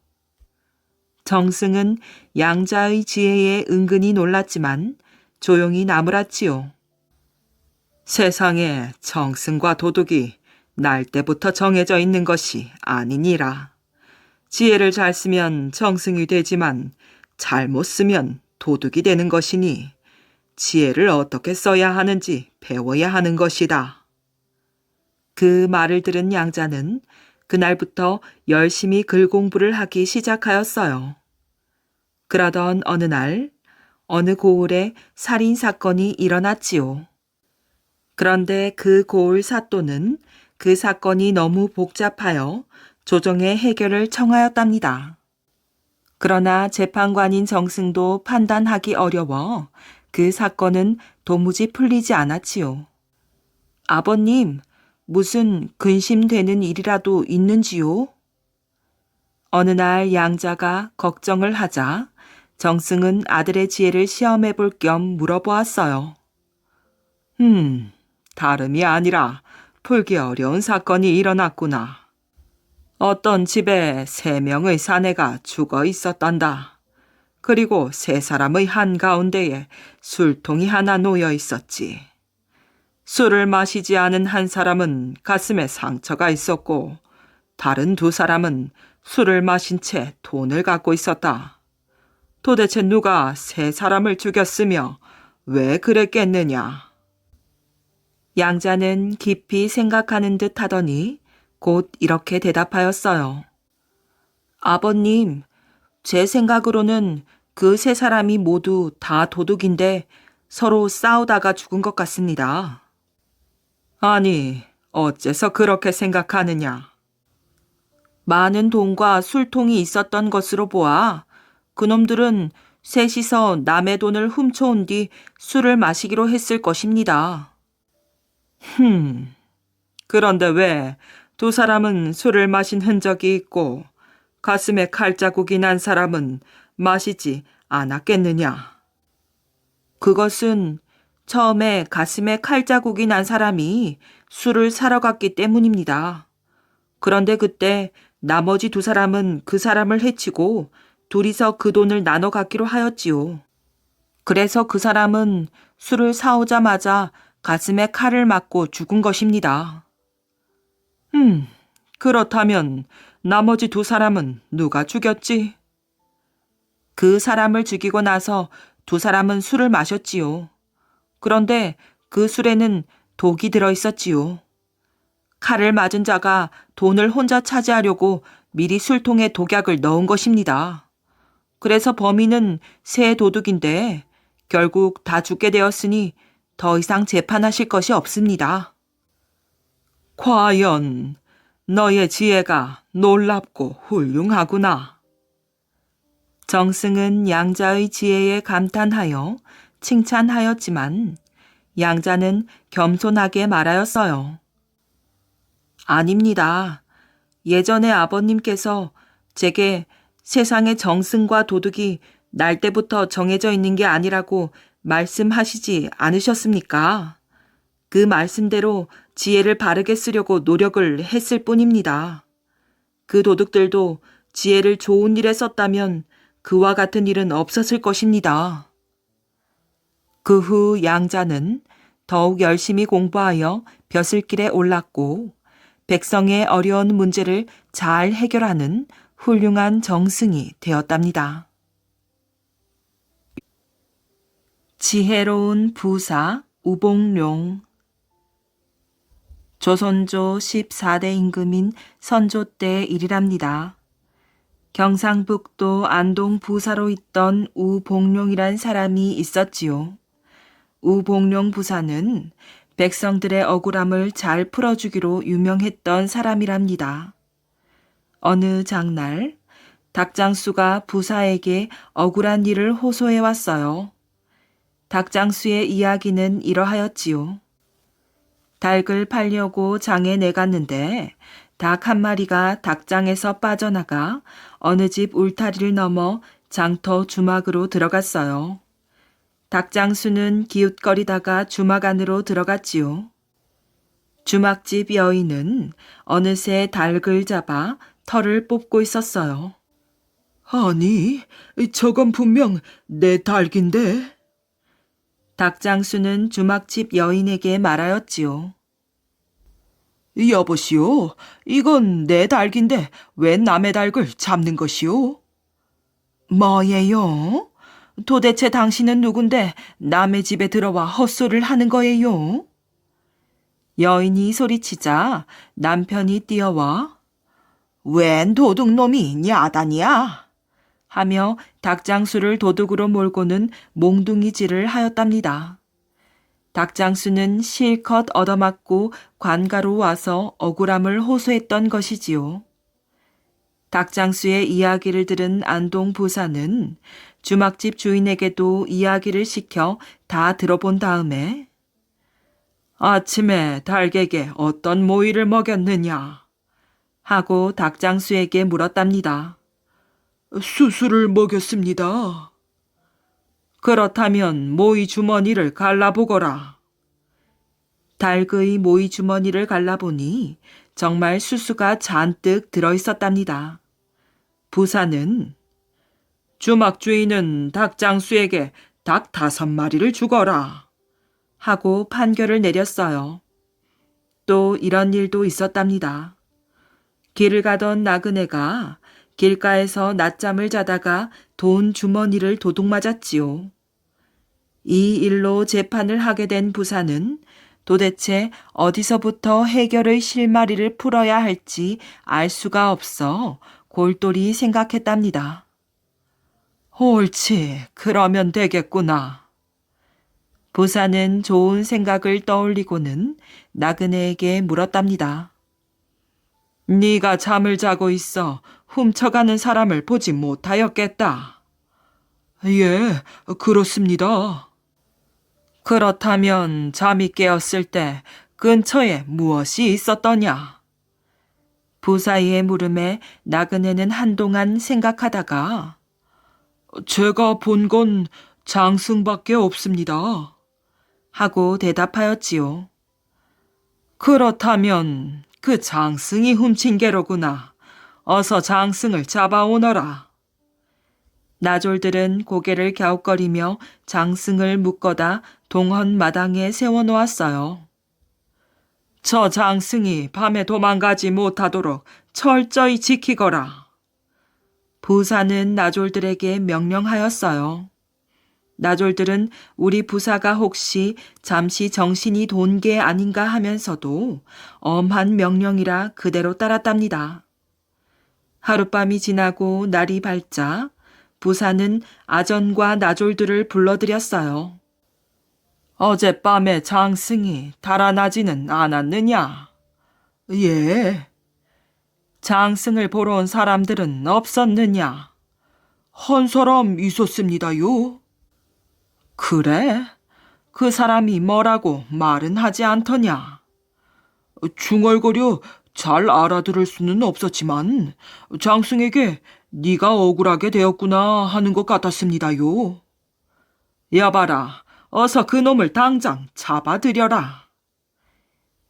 정승은 양자의 지혜에 은근히 놀랐지만 조용히 나무랐지요. 세상에 정승과 도덕이 날 때부터 정해져 있는 것이 아니니라. 지혜를 잘 쓰면 정승이 되지만 잘못 쓰면 도둑이 되는 것이니 지혜를 어떻게 써야 하는지 배워야 하는 것이다. 그 말을 들은 양자는 그날부터 열심히 글 공부를 하기 시작하였어요. 그러던 어느 날, 어느 고을에 살인 사건이 일어났지요. 그런데 그 고을 사또는 그 사건이 너무 복잡하여 조정의 해결을 청하였답니다. 그러나 재판관인 정승도 판단하기 어려워 그 사건은 도무지 풀리지 않았지요. 아버님, 무슨 근심되는 일이라도 있는지요? 어느 날 양자가 걱정을 하자 정승은 아들의 지혜를 시험해 볼 겸 물어보았어요. 다름이 아니라 풀기 어려운 사건이 일어났구나. 어떤 집에 3명의 사내가 죽어 있었단다. 그리고 3사람의 한가운데에 술통이 하나 놓여 있었지. 술을 마시지 않은 한 사람은 가슴에 상처가 있었고 다른 2사람은 술을 마신 채 돈을 갖고 있었다. 도대체 누가 3사람을 죽였으며 왜 그랬겠느냐? 양자는 깊이 생각하는 듯 하더니 곧 이렇게 대답하였어요. 아버님, 제 생각으로는 그 3사람이 모두 다 도둑인데 서로 싸우다가 죽은 것 같습니다. 아니, 어째서 그렇게 생각하느냐? 많은 돈과 술통이 있었던 것으로 보아 그놈들은 셋이서 남의 돈을 훔쳐온 뒤 술을 마시기로 했을 것입니다. 그런데 왜 2사람은 술을 마신 흔적이 있고 가슴에 칼자국이 난 사람은 마시지 않았겠느냐? 그것은 처음에 가슴에 칼자국이 난 사람이 술을 사러 갔기 때문입니다. 그런데 그때 나머지 2사람은 그 사람을 해치고 둘이서 그 돈을 나눠 갖기로 하였지요. 그래서 그 사람은 술을 사오자마자 가슴에 칼을 맞고 죽은 것입니다. 그렇다면 나머지 2사람은 누가 죽였지? 그 사람을 죽이고 나서 2사람은 술을 마셨지요. 그런데 그 술에는 독이 들어 있었지요. 칼을 맞은 자가 돈을 혼자 차지하려고 미리 술통에 독약을 넣은 것입니다. 그래서 범인은 새 도둑인데 결국 다 죽게 되었으니 더 이상 재판하실 것이 없습니다. 과연 너의 지혜가 놀랍고 훌륭하구나. 정승은 양자의 지혜에 감탄하여 칭찬하였지만 양자는 겸손하게 말하였어요. 아닙니다. 예전에 아버님께서 제게 세상의 정승과 도덕이 날 때부터 정해져 있는 게 아니라고 말씀하시지 않으셨습니까? 그 말씀대로 지혜를 바르게 쓰려고 노력을 했을 뿐입니다. 그 도둑들도 지혜를 좋은 일에 썼다면 그와 같은 일은 없었을 것입니다. 그 후 양자는 더욱 열심히 공부하여 벼슬길에 올랐고 백성의 어려운 문제를 잘 해결하는 훌륭한 정승이 되었답니다. 지혜로운 부사 우봉룡. 조선조 14대 임금인 선조 때 일이랍니다. 경상북도 안동 부사로 있던 우봉룡이란 사람이 있었지요. 우봉룡 부사는 백성들의 억울함을 잘 풀어주기로 유명했던 사람이랍니다. 어느 장날 닭장수가 부사에게 억울한 일을 호소해왔어요. 닭장수의 이야기는 이러하였지요. 닭을 팔려고 장에 내갔는데 닭 한 마리가 닭장에서 빠져나가 어느 집 울타리를 넘어 장터 주막으로 들어갔어요. 닭장수는 기웃거리다가 주막 안으로 들어갔지요. 주막집 여인은 어느새 닭을 잡아 털을 뽑고 있었어요. 아니, 저건 분명 내 닭인데. 닭장수는 주막집 여인에게 말하였지요. 여보시오, 이건 내 닭인데 왜 남의 닭을 잡는 것이오? 뭐예요? 도대체 당신은 누군데 남의 집에 들어와 헛소리를 하는 거예요? 여인이 소리치자 남편이 뛰어와 웬 도둑놈이 야단이야? 하며 닭장수를 도둑으로 몰고는 몽둥이질을 하였답니다. 닭장수는 실컷 얻어맞고 관가로 와서 억울함을 호소했던 것이지요. 닭장수의 이야기를 들은 안동 부사는 주막집 주인에게도 이야기를 시켜 다 들어본 다음에 아침에 닭에게 어떤 모이를 먹였느냐 하고 닭장수에게 물었답니다. 수수를 먹였습니다. 그렇다면 모이 주머니를 갈라보거라. 닭의 모이 주머니를 갈라보니 정말 수수가 잔뜩 들어있었답니다. 부사는 주막 주인은 닭장수에게 닭 5마리를 주거라 하고 판결을 내렸어요. 또 이런 일도 있었답니다. 길을 가던 나그네가 길가에서 낮잠을 자다가 돈 주머니를 도둑 맞았지요. 이 일로 재판을 하게 된 부사는 도대체 어디서부터 해결의 실마리를 풀어야 할지 알 수가 없어 골똘히 생각했답니다. 옳지, 그러면 되겠구나. 부사는 좋은 생각을 떠올리고는 나그네에게 물었답니다. 네가 잠을 자고 있어 훔쳐가는 사람을 보지 못하였겠다. 예, 그렇습니다. 그렇다면 잠이 깨었을 때 근처에 무엇이 있었더냐? 부사의 물음에 나그네는 한동안 생각하다가 제가 본 건 장승밖에 없습니다. 하고 대답하였지요. 그렇다면 그 장승이 훔친 게로구나. 어서 장승을 잡아오너라. 나졸들은 고개를 갸웃거리며 장승을 묶어다 동헌 마당에 세워놓았어요. 저 장승이 밤에 도망가지 못하도록 철저히 지키거라. 부사는 나졸들에게 명령하였어요. 나졸들은 우리 부사가 혹시 잠시 정신이 돈 게 아닌가 하면서도 엄한 명령이라 그대로 따랐답니다. 하룻밤이 지나고 날이 밝자 부사는 아전과 나졸들을 불러들였어요. 어젯밤에 장승이 달아나지는 않았느냐? 예, 장승을 보러 온 사람들은 없었느냐? 한 사람 있었습니다요. 그래? 그 사람이 뭐라고 말은 하지 않더냐? 중얼거려 잘 알아들을 수는 없었지만 장승에게 네가 억울하게 되었구나 하는 것 같았습니다요. 여봐라, 어서 그 놈을 당장 잡아들여라.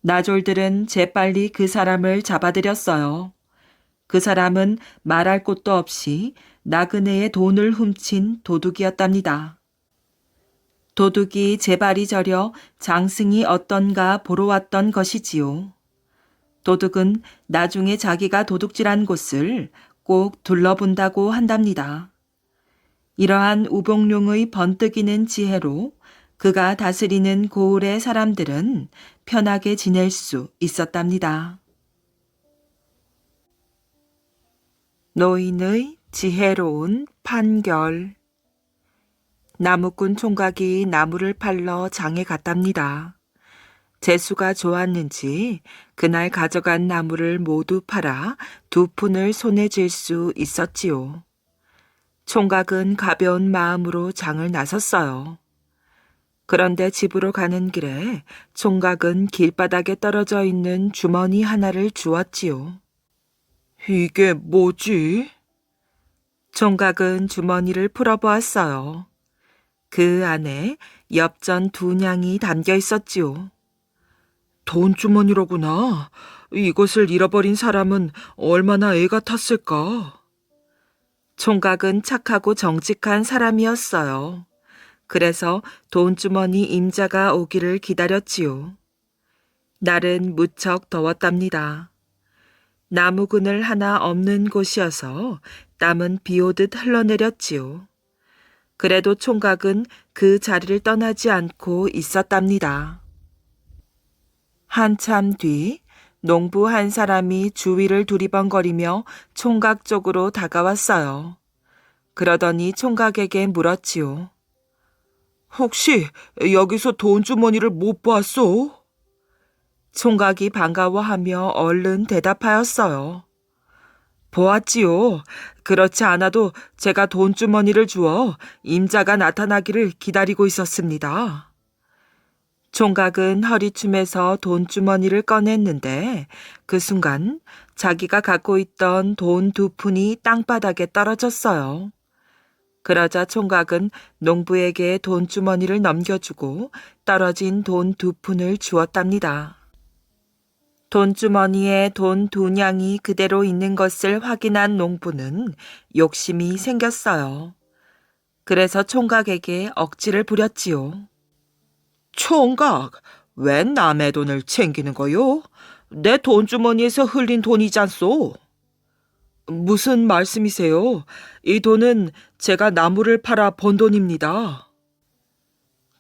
나졸들은 재빨리 그 사람을 잡아들였어요. 그 사람은 말할 곳도 없이 나그네의 돈을 훔친 도둑이었답니다. 도둑이 제 발이 저려 장승이 어떤가 보러 왔던 것이지요. 도둑은 나중에 자기가 도둑질한 곳을 꼭 둘러본다고 한답니다. 이러한 우복룡의 번뜩이는 지혜로 그가 다스리는 고을의 사람들은 편하게 지낼 수 있었답니다. 노인의 지혜로운 판결. 나무꾼 총각이 나무를 팔러 장에 갔답니다. 재수가 좋았는지 그날 가져간 나무를 모두 팔아 2푼을 손에 쥘 수 있었지요. 총각은 가벼운 마음으로 장을 나섰어요. 그런데 집으로 가는 길에 총각은 길바닥에 떨어져 있는 주머니 하나를 주었지요. 이게 뭐지? 총각은 주머니를 풀어보았어요. 그 안에 엽전 2냥이 담겨 있었지요. 돈주머니로구나. 이것을 잃어버린 사람은 얼마나 애가 탔을까? 총각은 착하고 정직한 사람이었어요. 그래서 돈주머니 임자가 오기를 기다렸지요. 날은 무척 더웠답니다. 나무 그늘 하나 없는 곳이어서 땀은 비 오듯 흘러내렸지요. 그래도 총각은 그 자리를 떠나지 않고 있었답니다. 한참 뒤 농부 한 사람이 주위를 두리번거리며 총각 쪽으로 다가왔어요. 그러더니 총각에게 물었지요. 혹시 여기서 돈주머니를 못 봤소? 총각이 반가워하며 얼른 대답하였어요. 보았지요. 그렇지 않아도 제가 돈주머니를 주어 임자가 나타나기를 기다리고 있었습니다. 총각은 허리춤에서 돈주머니를 꺼냈는데 그 순간 자기가 갖고 있던 돈 2푼이 땅바닥에 떨어졌어요. 그러자 총각은 농부에게 돈주머니를 넘겨주고 떨어진 돈 2푼을 주었답니다. 돈주머니에 돈 2냥이 그대로 있는 것을 확인한 농부는 욕심이 생겼어요. 그래서 총각에게 억지를 부렸지요. 총각, 왜 남의 돈을 챙기는 거요? 내 돈주머니에서 흘린 돈이잖소. 무슨 말씀이세요? 이 돈은 제가 나무를 팔아 번 돈입니다.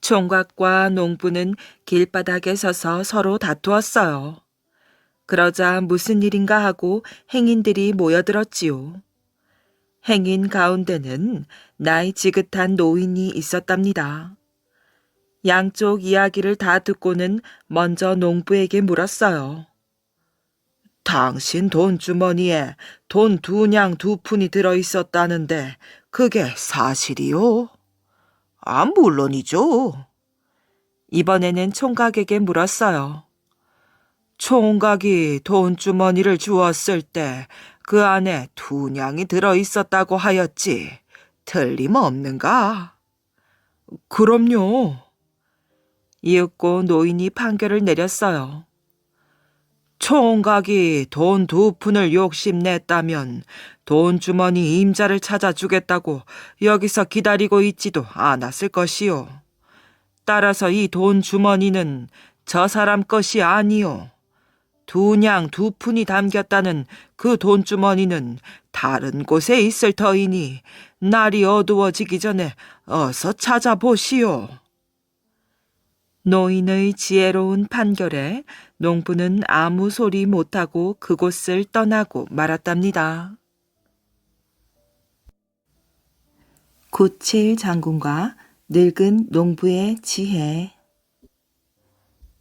총각과 농부는 길바닥에 서서 서로 다투었어요. 그러자 무슨 일인가 하고 행인들이 모여들었지요. 행인 가운데는 나이 지긋한 노인이 있었답니다. 양쪽 이야기를 다 듣고는 먼저 농부에게 물었어요. 당신 돈주머니에 돈 2냥 2푼이 들어있었다는데 그게 사실이요? 아, 물론이죠. 이번에는 총각에게 물었어요. 총각이 돈주머니를 주었을 때 그 안에 2냥이 들어있었다고 하였지. 틀림없는가? 그럼요. 이윽고 노인이 판결을 내렸어요. 총각이 돈 2푼을 욕심냈다면 돈주머니 임자를 찾아주겠다고 여기서 기다리고 있지도 않았을 것이요. 따라서 이 돈주머니는 저 사람 것이 아니요. 2냥 2푼이 담겼다는 그 돈주머니는 다른 곳에 있을 터이니 날이 어두워지기 전에 어서 찾아보시오. 노인의 지혜로운 판결에 농부는 아무 소리 못하고 그곳을 떠나고 말았답니다. 97 장군과 늙은 농부의 지혜.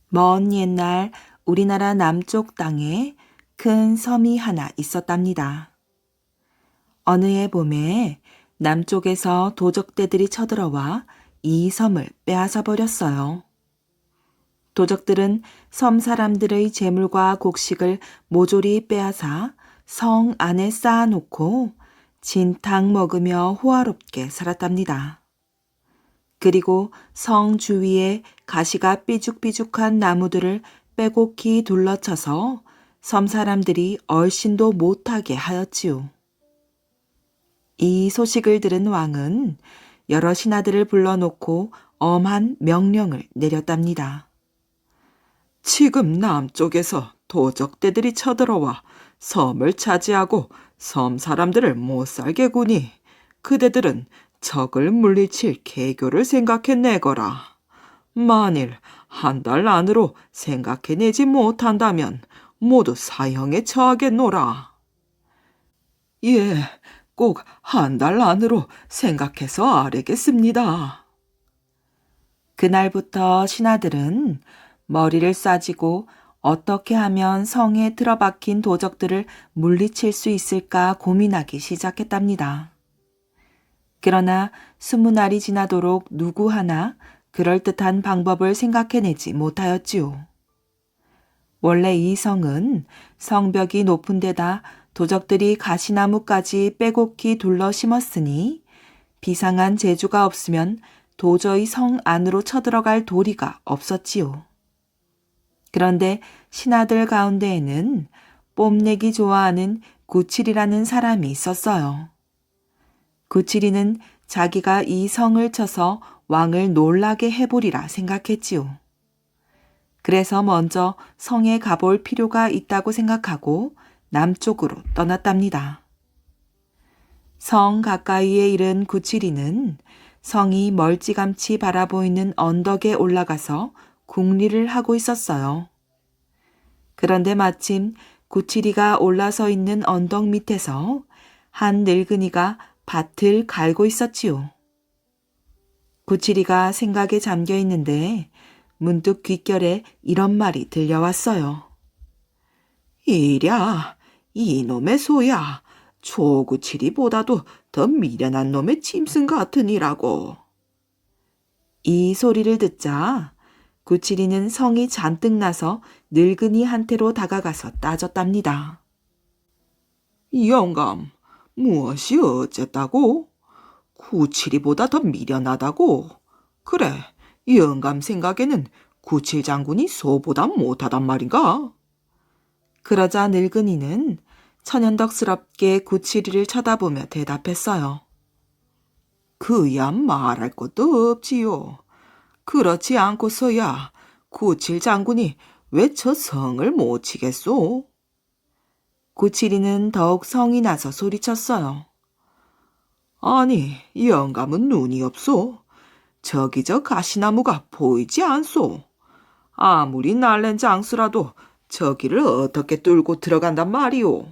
먼 옛날 우리나라 남쪽 땅에 큰 섬이 하나 있었답니다. 어느 해 봄에 남쪽에서 도적대들이 쳐들어와 이 섬을 빼앗아 버렸어요. 도적들은 섬 사람들의 재물과 곡식을 모조리 빼앗아 성 안에 쌓아놓고 진탕 먹으며 호화롭게 살았답니다. 그리고 성 주위에 가시가 삐죽삐죽한 나무들을 빼곡히 둘러쳐서 섬 사람들이 얼씬도 못하게 하였지요. 이 소식을 들은 왕은 여러 신하들을 불러놓고 엄한 명령을 내렸답니다. 지금 남쪽에서 도적대들이 쳐들어와 섬을 차지하고 섬 사람들을 못살게 구니 그대들은 적을 물리칠 계교를 생각해내거라. 만일 한 달 안으로 생각해내지 못한다면 모두 사형에 처하겠노라. 예, 꼭 한 달 안으로 생각해서 아뢰겠습니다. 그날부터 신하들은 머리를 싸지고 어떻게 하면 성에 틀어박힌 도적들을 물리칠 수 있을까 고민하기 시작했답니다. 그러나 20날이 지나도록 누구 하나 그럴듯한 방법을 생각해내지 못하였지요. 원래 이 성은 성벽이 높은 데다 도적들이 가시나무까지 빼곡히 둘러 심었으니 비상한 재주가 없으면 도저히 성 안으로 쳐들어갈 도리가 없었지요. 그런데 신하들 가운데에는 뽐내기 좋아하는 구칠이라는 사람이 있었어요. 구칠이는 자기가 이 성을 쳐서 왕을 놀라게 해보리라 생각했지요. 그래서 먼저 성에 가볼 필요가 있다고 생각하고 남쪽으로 떠났답니다. 성 가까이에 이른 구칠이는 성이 멀찌감치 바라보이는 언덕에 올라가서 궁리를 하고 있었어요. 그런데 마침 구칠이가 올라서 있는 언덕 밑에서 한 늙은이가 밭을 갈고 있었지요. 구칠이가 생각에 잠겨 있는데 문득 귓결에 이런 말이 들려왔어요. 이랴, 이놈의 소야, 조구칠이보다도 더 미련한 놈의 짐승 같으니라고. 이 소리를 듣자 구칠이는 성이 잔뜩 나서 늙은이한테로 다가가서 따졌답니다. 영감, 무엇이 어쨌다고? 구칠이보다 더 미련하다고? 그래, 영감 생각에는 구칠 장군이 소보다 못하단 말인가? 그러자 늙은이는 천연덕스럽게 구칠이를 쳐다보며 대답했어요. 그야 말할 것도 없지요. 그렇지 않고서야 구칠 장군이 왜 저 성을 못 치겠소? 구칠이는 더욱 성이 나서 소리쳤어요. 아니, 영감은 눈이 없소. 저기 저 가시나무가 보이지 않소. 아무리 날랜 장수라도 저기를 어떻게 뚫고 들어간단 말이오.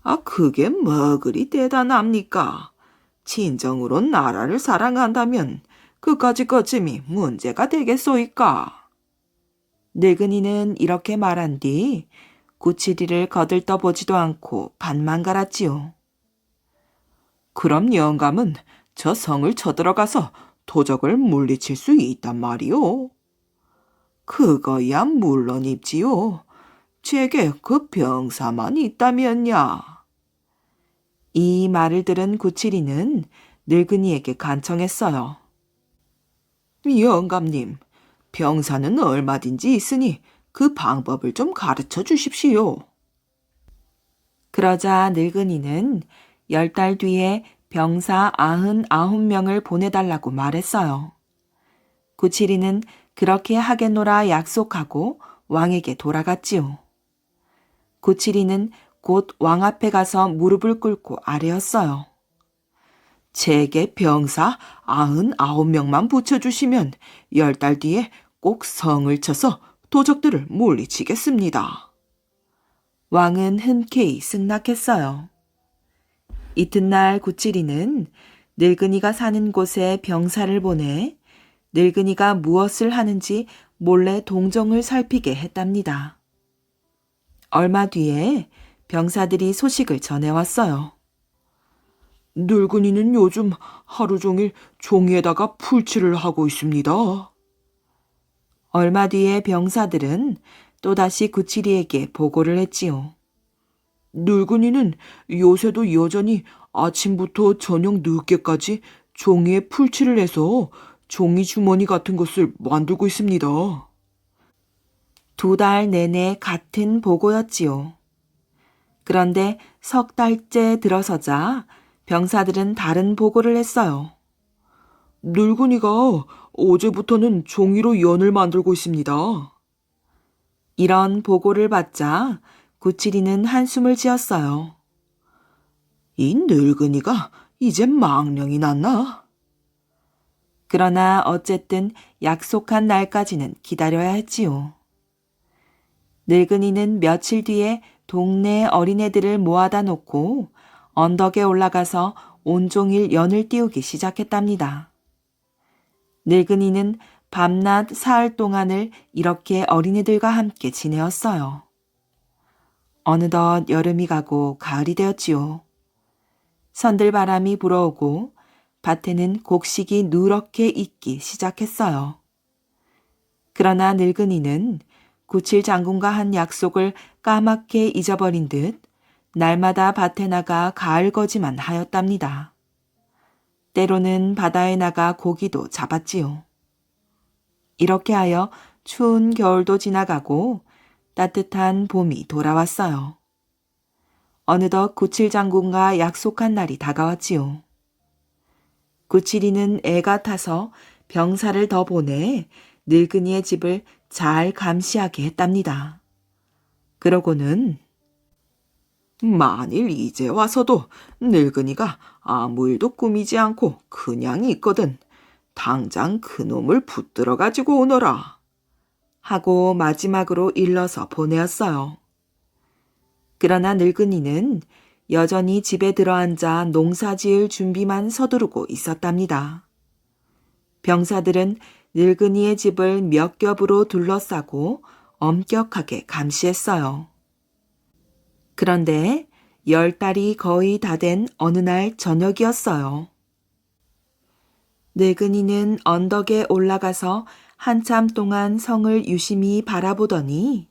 아, 그게 뭐 그리 대단합니까? 진정으로 나라를 사랑한다면 그까짓 것쯤이 문제가 되겠소이까? 늙은이는 이렇게 말한 뒤 구칠이를 거들떠보지도 않고 반만 갈았지요. 그럼 영감은 저 성을 쳐들어가서 도적을 물리칠 수 있단 말이오. 그거야 물론입지요. 제게 그 병사만 있다면야. 이 말을 들은 구칠이는 늙은이에게 간청했어요. 영감님, 병사는 얼마든지 있으니 그 방법을 좀 가르쳐 주십시오. 그러자 늙은이는 10달 뒤에 병사 99명을 보내달라고 말했어요. 구칠이는 그렇게 하겠노라 약속하고 왕에게 돌아갔지요. 구칠이는 곧 왕 앞에 가서 무릎을 꿇고 아뢰었어요. 제게 병사 99명만 붙여주시면 10달 뒤에 꼭 성을 쳐서 도적들을 물리치겠습니다. 왕은 흔쾌히 승낙했어요. 이튿날 구칠이는 늙은이가 사는 곳에 병사를 보내 늙은이가 무엇을 하는지 몰래 동정을 살피게 했답니다. 얼마 뒤에 병사들이 소식을 전해왔어요. 늙은이는 요즘 하루 종일 종이에다가 풀칠을 하고 있습니다. 얼마 뒤에 병사들은 또다시 구칠이에게 보고를 했지요. 늙은이는 요새도 여전히 아침부터 저녁 늦게까지 종이에 풀칠을 해서 종이 주머니 같은 것을 만들고 있습니다. 2달 내내 같은 보고였지요. 그런데 3달째 들어서자 병사들은 다른 보고를 했어요. 늙은이가 어제부터는 종이로 연을 만들고 있습니다. 이런 보고를 받자 구칠이는 한숨을 지었어요. 이 늙은이가 이제 망령이 났나? 그러나 어쨌든 약속한 날까지는 기다려야 했지요. 늙은이는 며칠 뒤에 동네 어린애들을 모아다 놓고 언덕에 올라가서 온종일 연을 띄우기 시작했답니다. 늙은이는 밤낮 사흘 동안을 이렇게 어린애들과 함께 지내었어요. 어느덧 여름이 가고 가을이 되었지요. 선들바람이 불어오고 밭에는 곡식이 누렇게 익기 시작했어요. 그러나 늙은이는 구칠 장군과 한 약속을 까맣게 잊어버린 듯 날마다 밭에 나가 가을거지만 하였답니다. 때로는 바다에 나가 고기도 잡았지요. 이렇게 하여 추운 겨울도 지나가고 따뜻한 봄이 돌아왔어요. 어느덧 구칠 장군과 약속한 날이 다가왔지요. 구칠이는 애가 타서 병사를 더 보내 늙은이의 집을 잘 감시하게 했답니다. 그러고는 만일 이제 와서도 늙은이가 아무 일도 꾸미지 않고 그냥 있거든 당장 그놈을 붙들어 가지고 오너라 하고 마지막으로 일러서 보내었어요. 그러나 늙은이는 여전히 집에 들어앉아 농사지을 준비만 서두르고 있었답니다. 병사들은 늙은이의 집을 몇 겹으로 둘러싸고 엄격하게 감시했어요. 그런데 10달이 거의 다 된 어느 날 저녁이었어요. 늙은이는 언덕에 올라가서 한참 동안 성을 유심히 바라보더니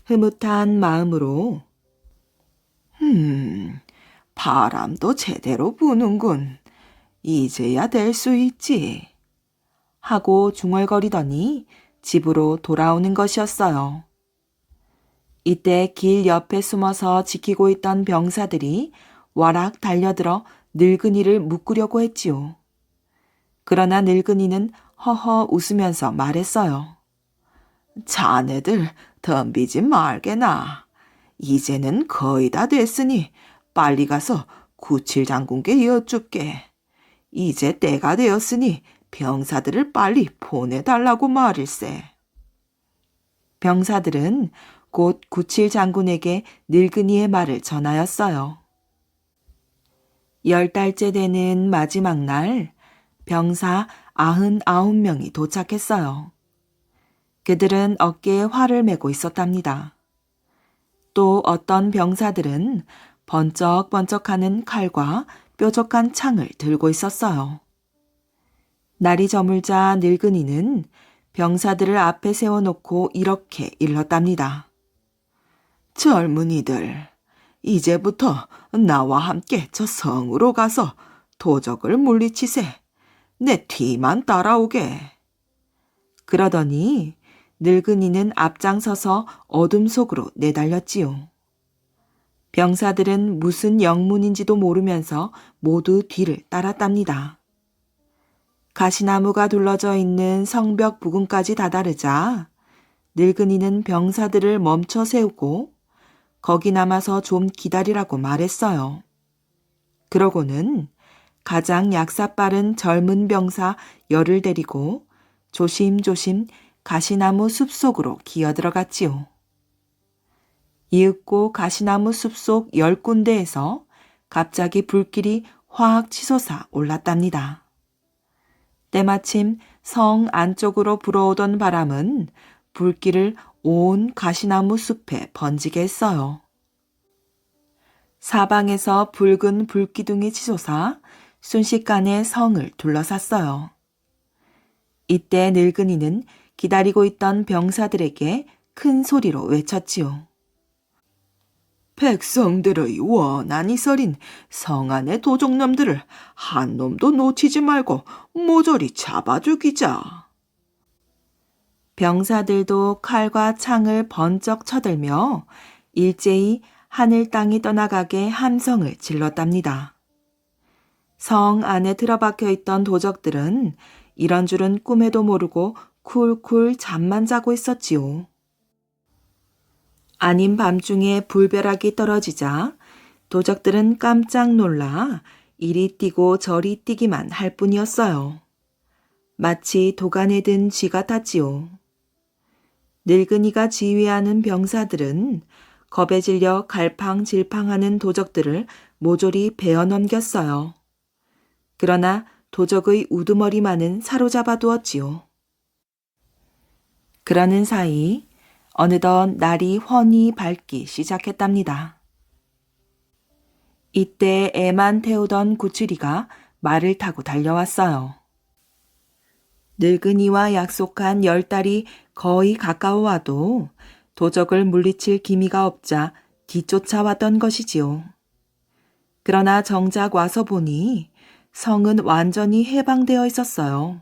흐뭇한 마음으로 바람도 제대로 부는군. 이제야 될 수 있지. 하고 중얼거리더니 집으로 돌아오는 것이었어요. 이때 길 옆에 숨어서 지키고 있던 병사들이 와락 달려들어 늙은이를 묶으려고 했지요. 그러나 늙은이는 허허 웃으면서 말했어요. 자네들 덤비지 말게나. 이제는 거의 다 됐으니 빨리 가서 구칠 장군께 여쭙게. 이제 때가 되었으니 병사들을 빨리 보내달라고 말일세. 병사들은 곧 구칠 장군에게 늙은이의 말을 전하였어요. 10달째 되는 마지막 날 병사 99명이 도착했어요. 그들은 어깨에 활을 메고 있었답니다. 또 어떤 병사들은 번쩍번쩍하는 칼과 뾰족한 창을 들고 있었어요. 날이 저물자 늙은이는 병사들을 앞에 세워놓고 이렇게 일렀답니다. 젊은이들, 이제부터 나와 함께 저 성으로 가서 도적을 물리치세. 내 뒤만 따라오게. 그러더니 늙은이는 앞장서서 어둠 속으로 내달렸지요. 병사들은 무슨 영문인지도 모르면서 모두 뒤를 따랐답니다. 가시나무가 둘러져 있는 성벽 부근까지 다다르자 늙은이는 병사들을 멈춰 세우고 거기 남아서 좀 기다리라고 말했어요. 그러고는 가장 약사 빠른 젊은 병사 10을 데리고 조심조심 가시나무 숲속으로 기어들어갔지요. 이윽고 가시나무 숲속 10군데에서 갑자기 불길이 확 치솟아 올랐답니다. 때마침 성 안쪽으로 불어오던 바람은 불길을 온 가시나무 숲에 번지게 했어요. 사방에서 붉은 불기둥이 치솟아 순식간에 성을 둘러쌌어요. 이때 늙은이는 기다리고 있던 병사들에게 큰 소리로 외쳤지요. 백성들의 원한이 서린 성 안의 도적놈들을 한 놈도 놓치지 말고 모조리 잡아 죽이자. 병사들도 칼과 창을 번쩍 쳐들며 일제히 하늘 땅이 떠나가게 함성을 질렀답니다. 성 안에 틀어박혀 있던 도적들은 이런 줄은 꿈에도 모르고 쿨쿨 잠만 자고 있었지요. 아닌 밤중에 불벼락이 떨어지자 도적들은 깜짝 놀라 이리 뛰고 저리 뛰기만 할 뿐이었어요. 마치 도간에 든 쥐 같았지요. 늙은이가 지휘하는 병사들은 겁에 질려 갈팡질팡하는 도적들을 모조리 베어 넘겼어요. 그러나 도적의 우두머리만은 사로잡아 두었지요. 그러는 사이 어느덧 날이 훤히 밝기 시작했답니다. 이때 애만 태우던 구칠이가 말을 타고 달려왔어요. 늙은이와 약속한 10달이 거의 가까워와도 도적을 물리칠 기미가 없자 뒤쫓아왔던 것이지요. 그러나 정작 와서 보니 성은 완전히 해방되어 있었어요.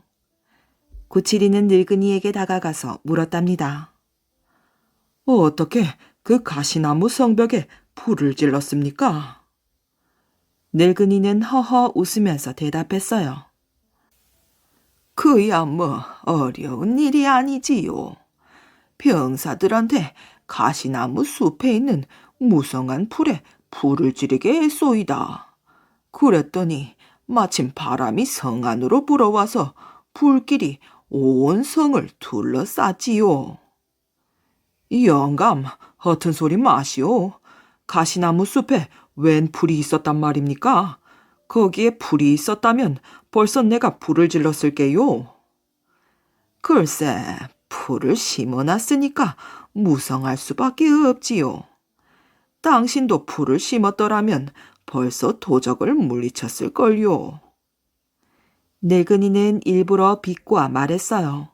구칠이는 늙은이에게 다가가서 물었답니다. 어떻게 그 가시나무 성벽에 불을 질렀습니까? 늙은이는 허허 웃으면서 대답했어요. 그야 어려운 일이 아니지요. 병사들한테 가시나무 숲에 있는 무성한 풀에 불을 지르게 했소이다. 그랬더니 마침 바람이 성 안으로 불어와서 불길이 온 성을 둘러쌌지요. 영감, 허튼 소리 마시오. 가시나무 숲에 웬 풀이 있었단 말입니까? 거기에 풀이 있었다면 벌써 내가 불을 질렀을게요. 글쎄, 풀을 심어놨으니까 무성할 수밖에 없지요. 당신도 풀을 심었더라면 벌써 도적을 물리쳤을걸요. 늙은이는 일부러 비꼬아 말했어요.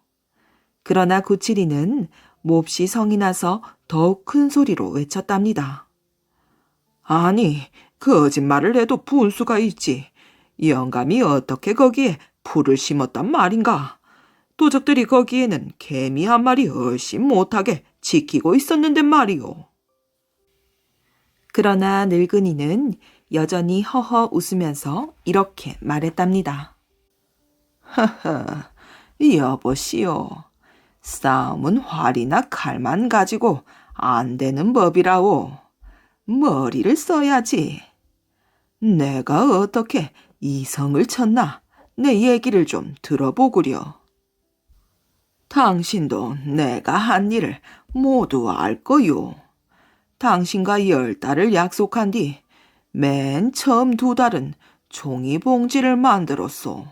그러나 구칠이는 몹시 성이 나서 더욱 큰 소리로 외쳤답니다. 아니, 거짓말을 해도 분수가 있지. 영감이 어떻게 거기에 풀을 심었단 말인가? 도적들이 거기에는 개미 한 마리 얼씬 못하게 지키고 있었는데 말이오. 그러나 늙은이는 여전히 허허 웃으면서 이렇게 말했답니다. 하하, 여보시오. 싸움은 활이나 칼만 가지고 안 되는 법이라오. 머리를 써야지. 내가 어떻게 이성을 쳤나 내 얘기를 좀 들어보구려. 당신도 내가 한 일을 모두 알 거요. 당신과 10달을 약속한 뒤 맨 처음 2달은 종이봉지를 만들었소.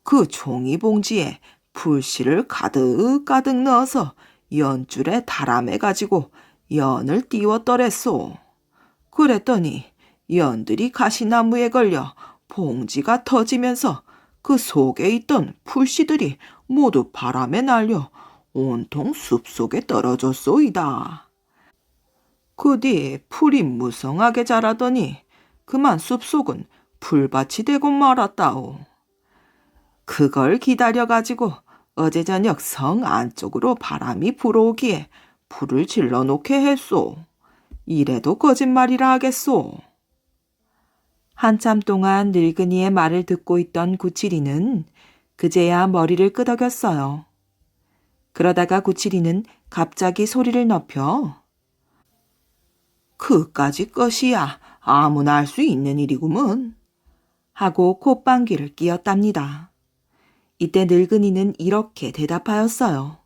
그 종이봉지에 불씨를 가득가득 넣어서 연줄에 달아매가지고 연을 띄웠더랬소. 그랬더니 연들이 가시나무에 걸려 봉지가 터지면서 그 속에 있던 풀씨들이 모두 바람에 날려 온통 숲속에 떨어졌소이다. 그 뒤 풀이 무성하게 자라더니 그만 숲속은 풀밭이 되고 말았다오. 그걸 기다려가지고 어제 저녁 성 안쪽으로 바람이 불어오기에 불을 질러 놓게 했소. 이래도 거짓말이라 하겠소. 한참 동안 늙은이의 말을 듣고 있던 구칠이는 그제야 머리를 끄덕였어요. 그러다가 구칠이는 갑자기 소리를 높여 그까짓 것이야 아무나 할 수 있는 일이구먼. 하고 콧방귀를 뀌었답니다. 이때 늙은이는 이렇게 대답하였어요.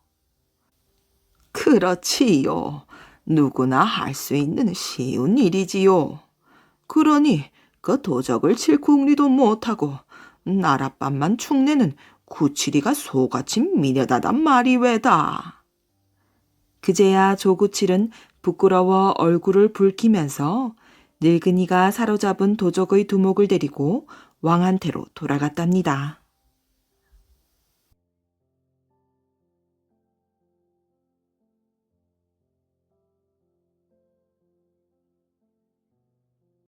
그렇지요. 누구나 할 수 있는 쉬운 일이지요. 그러니 그 도적을 칠 궁리도 못하고 나랏밤만 축내는 구칠이가 소같이 미련하단 말이 왜다. 그제야 조구칠은 부끄러워 얼굴을 붉히면서 늙은이가 사로잡은 도적의 두목을 데리고 왕한테로 돌아갔답니다.